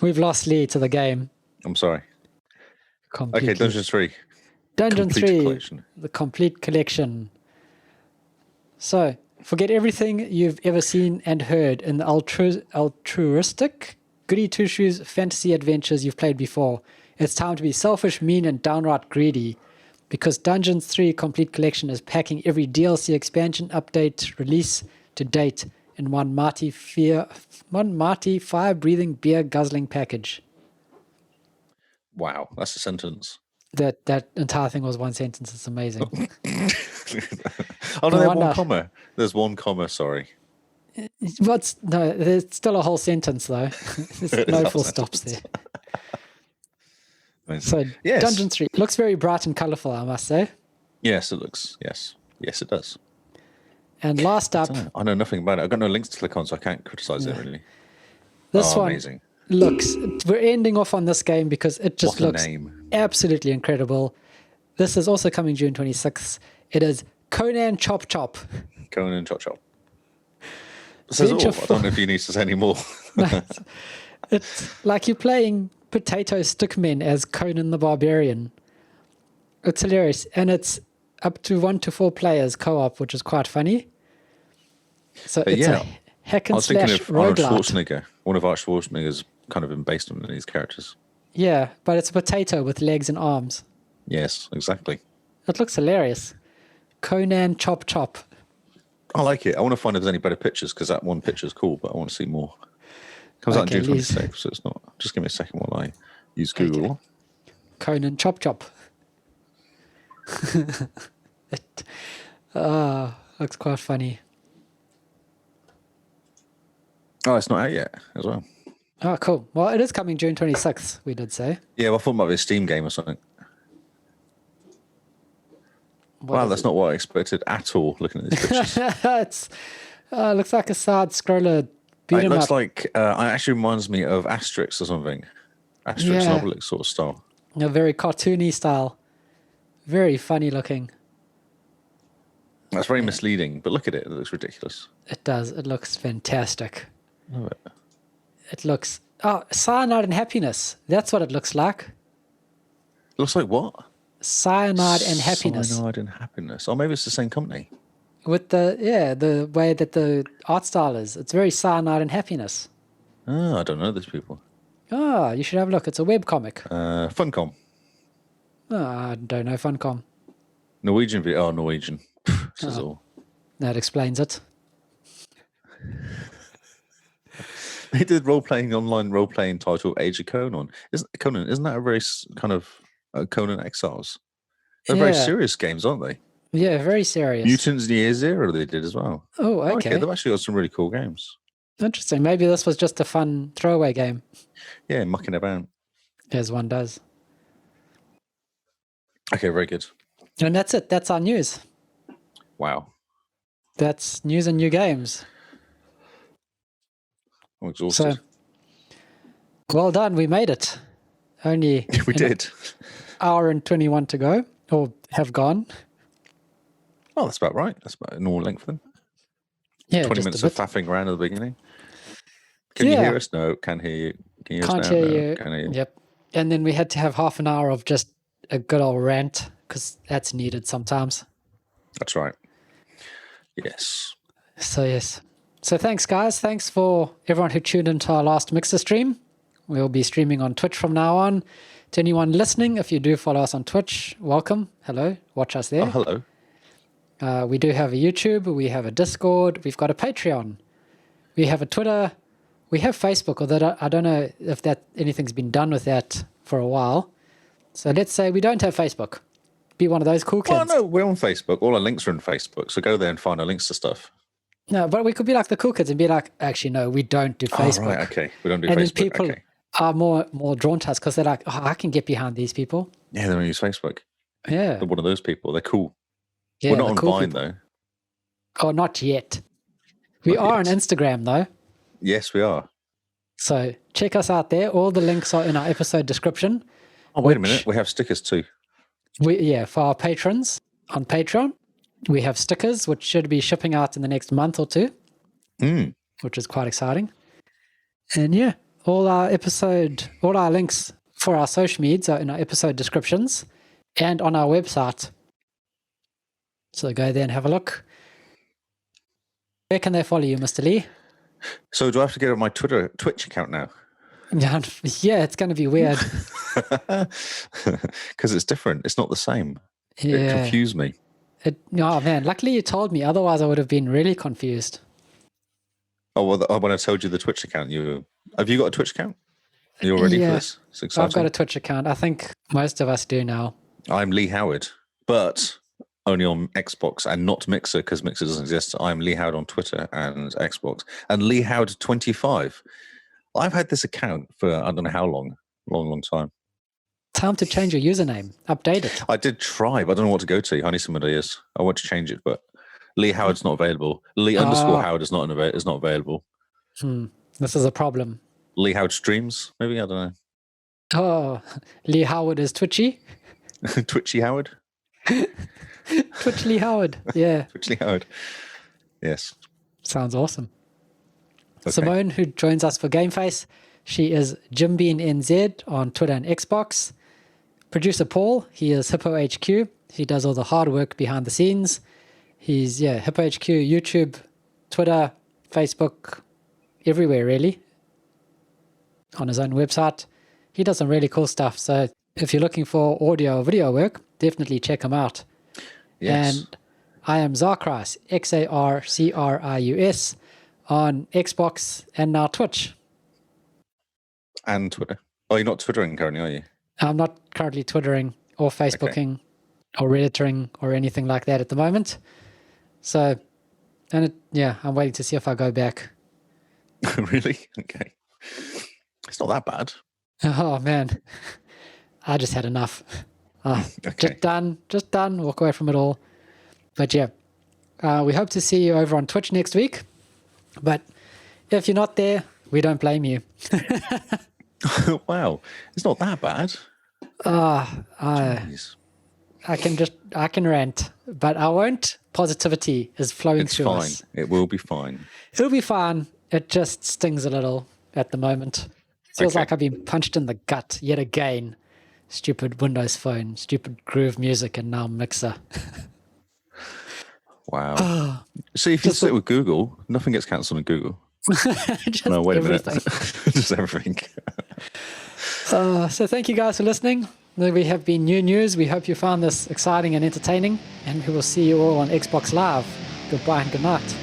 We've lost Lee to the game. I'm sorry. Completely. Okay, Dungeons 3. Dungeon Complete 3, collection. the complete collection. So, forget everything you've ever seen and heard in the altruistic, goody two-shoes fantasy adventures you've played before. It's time to be selfish, mean, and downright greedy. Because Dungeons 3 Complete Collection is packing every DLC expansion, update, release to date in one mighty fire-breathing, beer-guzzling package. Wow, that's a sentence. That entire thing was one sentence. It's amazing. Oh, no, No there's wonder. one comma. There's one comma, sorry. No, there's still a whole sentence though. There's no a full sentence. stops there. Amazing. So Yes. Dungeon 3 looks very bright and colourful, I must say. Yes, it looks. Yes, it does. And last up, I know nothing about it. I've got no links to click on, so I can't criticize it really. this one Amazing. looks. We're ending off on this game because it just What a looks name. absolutely incredible. This is also coming June 26th. It is Conan Chop Chop. Conan Chop Chop. Says it all. I don't know if you need to say any more. It's like you're playing potato stickmen as Conan the Barbarian. It's hilarious, and it's up to 1 to 4 players co-op, which is quite funny. So it's yeah, a hack I and was thinking slash of Arnold roguelite. Schwarzenegger. One of Arnold Schwarzenegger's kind of been based on these characters. Yeah, but it's a potato with legs and arms. Yes, exactly. It looks hilarious. Conan Chop Chop. I like it. I want to find if there's any better pictures because that one picture is cool, but I want to see more. Comes out Okay, in June Liz. 26th, so it's not. Just give me a second while I use Google. Okay. Conan Chop Chop. It looks quite funny. Oh, it's not out yet as well. Oh, cool. Well, it is coming June 26th, we did say. Yeah, well, I thought it might be a Steam game or something. What Wow, is that's it? not what I expected at all. Looking at these pictures, It's looks like a side scroller beat it 'em looks up. like it actually reminds me of Asterix or something. Asterix Yeah. and Obelix sort of style. A very cartoony style. Very funny looking. That's very misleading, but look at it; it looks ridiculous. It does. It looks fantastic. Love it. It looks cyanide and happiness. That's what it looks like. Looks like what? Cyanide and happiness. Cyanide and happiness. Oh, maybe it's the same company. With the way that the art style is. It's very cyanide and happiness. Oh, I don't know these people. Oh, you should have a look. It's a webcomic. Funcom. Oh, I don't know Funcom. Norwegian. Norwegian. This is all. That explains it. They did online role playing title Age of Conan. Isn't that a very kind of Conan Exiles? They're very Yeah. serious games, aren't they? Yeah, very serious. Mutants Year Zero they did as well. Oh, okay. They've actually got some really cool games. Interesting. Maybe this was just a fun throwaway game, Yeah, mucking about. as one does. Okay, very good. And that's it. That's our news. Wow. That's news and new games. I'm exhausted. So, well done. We made it. Only we did. hour and 21 to go, or have gone. Oh, that's about right. That's about a normal length for them. Yeah, 20 just minutes a of bit. faffing around at the beginning. Can you Yeah. hear us? No. Can hear you. Can you hear Can't us now? hear No. you. Can hear you. Yep. And then we had to have half an hour of just a good old rant because that's needed sometimes. That's right. Yes. So, yes. So, thanks, guys. Thanks for everyone who tuned into our last Mixer stream. We'll be streaming on Twitch from now on. To anyone listening, if you do follow us on Twitch, welcome. Hello. Watch us there. Oh, hello. We do have a YouTube. We have a Discord. We've got a Patreon. We have a Twitter. We have Facebook, although I don't know if anything's been done with that for a while. So let's say we don't have Facebook. Be one of those cool kids. Oh, no, we're on Facebook. All our links are in Facebook. So go there and find our links to stuff. No, but we could be like the cool kids and be like, actually, no, we don't do Facebook. Oh, right. Okay. We don't do And then Facebook. people Okay. are more drawn to us because they're like, oh, I can get behind these people. Yeah, they don't use Facebook. Yeah. They're one of those people. They're cool. Yeah, we're not the on cool Vine, people. though. Oh, not yet. We Not are yet. on Instagram, though. Yes, we are. So check us out there. All the links are in our episode description. Oh, wait a Which- minute. We have stickers too. For our patrons on Patreon, we have stickers, which should be shipping out in the next month or two, which is quite exciting. And yeah, all our links for our social medias are in our episode descriptions and on our website. So go there and have a look. Where can they follow you, Mr. Lee? So do I have to get on my Twitch account now? Yeah, it's going to be weird. Because it's different. It's not the same. It Yeah. confused me. Oh man, luckily you told me. Otherwise, I would have been really confused. Oh, well, when I told you the Twitch account, have you got a Twitch account? Are you all ready Yeah. for this? It's exciting. I've got a Twitch account. I think most of us do now. I'm Lee Howard, but only on Xbox and not Mixer because Mixer doesn't exist. I'm Lee Howard on Twitter and Xbox. And Lee Howard 25. I've had this account for I don't know how long. Long time. Time to change your username. Update it. I did try, but I don't know what to go to. I need some ideas. I want to change it, but Lee Howard's not available. Lee _ Howard is not available. This is a problem. Lee Howard streams, maybe? I don't know. Oh, Lee Howard is twitchy. Twitchy Howard? Twitch Lee Howard. Yeah, Twitch Lee Howard. Yes. sounds awesome. Okay. Simone, who joins us for Game Face, she is JimBeanNZ on Twitter and Xbox. Producer Paul, he is Hippo HQ. He does all the hard work behind the scenes. He's, Hippo HQ, YouTube, Twitter, Facebook, everywhere really, on his own website. He does some really cool stuff. So if you're looking for audio or video work, definitely check him out. Yes. And I am Zarcrius, Xarcrius, on Xbox and now Twitch. And Twitter. Oh, you're not Twittering currently, are you? I'm not currently Twittering or Facebooking or Redditoring or anything like that at the moment. So, I'm waiting to see if I go back. Really? Okay. It's not that bad. Oh, man. I just had enough. Okay. Just done. Walk away from it all. But yeah, we hope to see you over on Twitch next week. But if you're not there, we don't blame you. Wow. It's not that bad. Jeez. I can rant, but I won't. Positivity is flowing It's through fine. us. It will be fine. It'll be fine. It just stings a little at the moment. Feels Okay. like I've been punched in the gut yet again. Stupid Windows Phone, stupid Groove Music, and now Mixer. Wow. See, if you sit with Google, nothing gets cancelled in Google. Just No, wait a minute. everything. Just everything. So thank you guys for listening. We have been New News. We hope you found this exciting and entertaining, and we will see you all on Xbox Live. Goodbye and good night.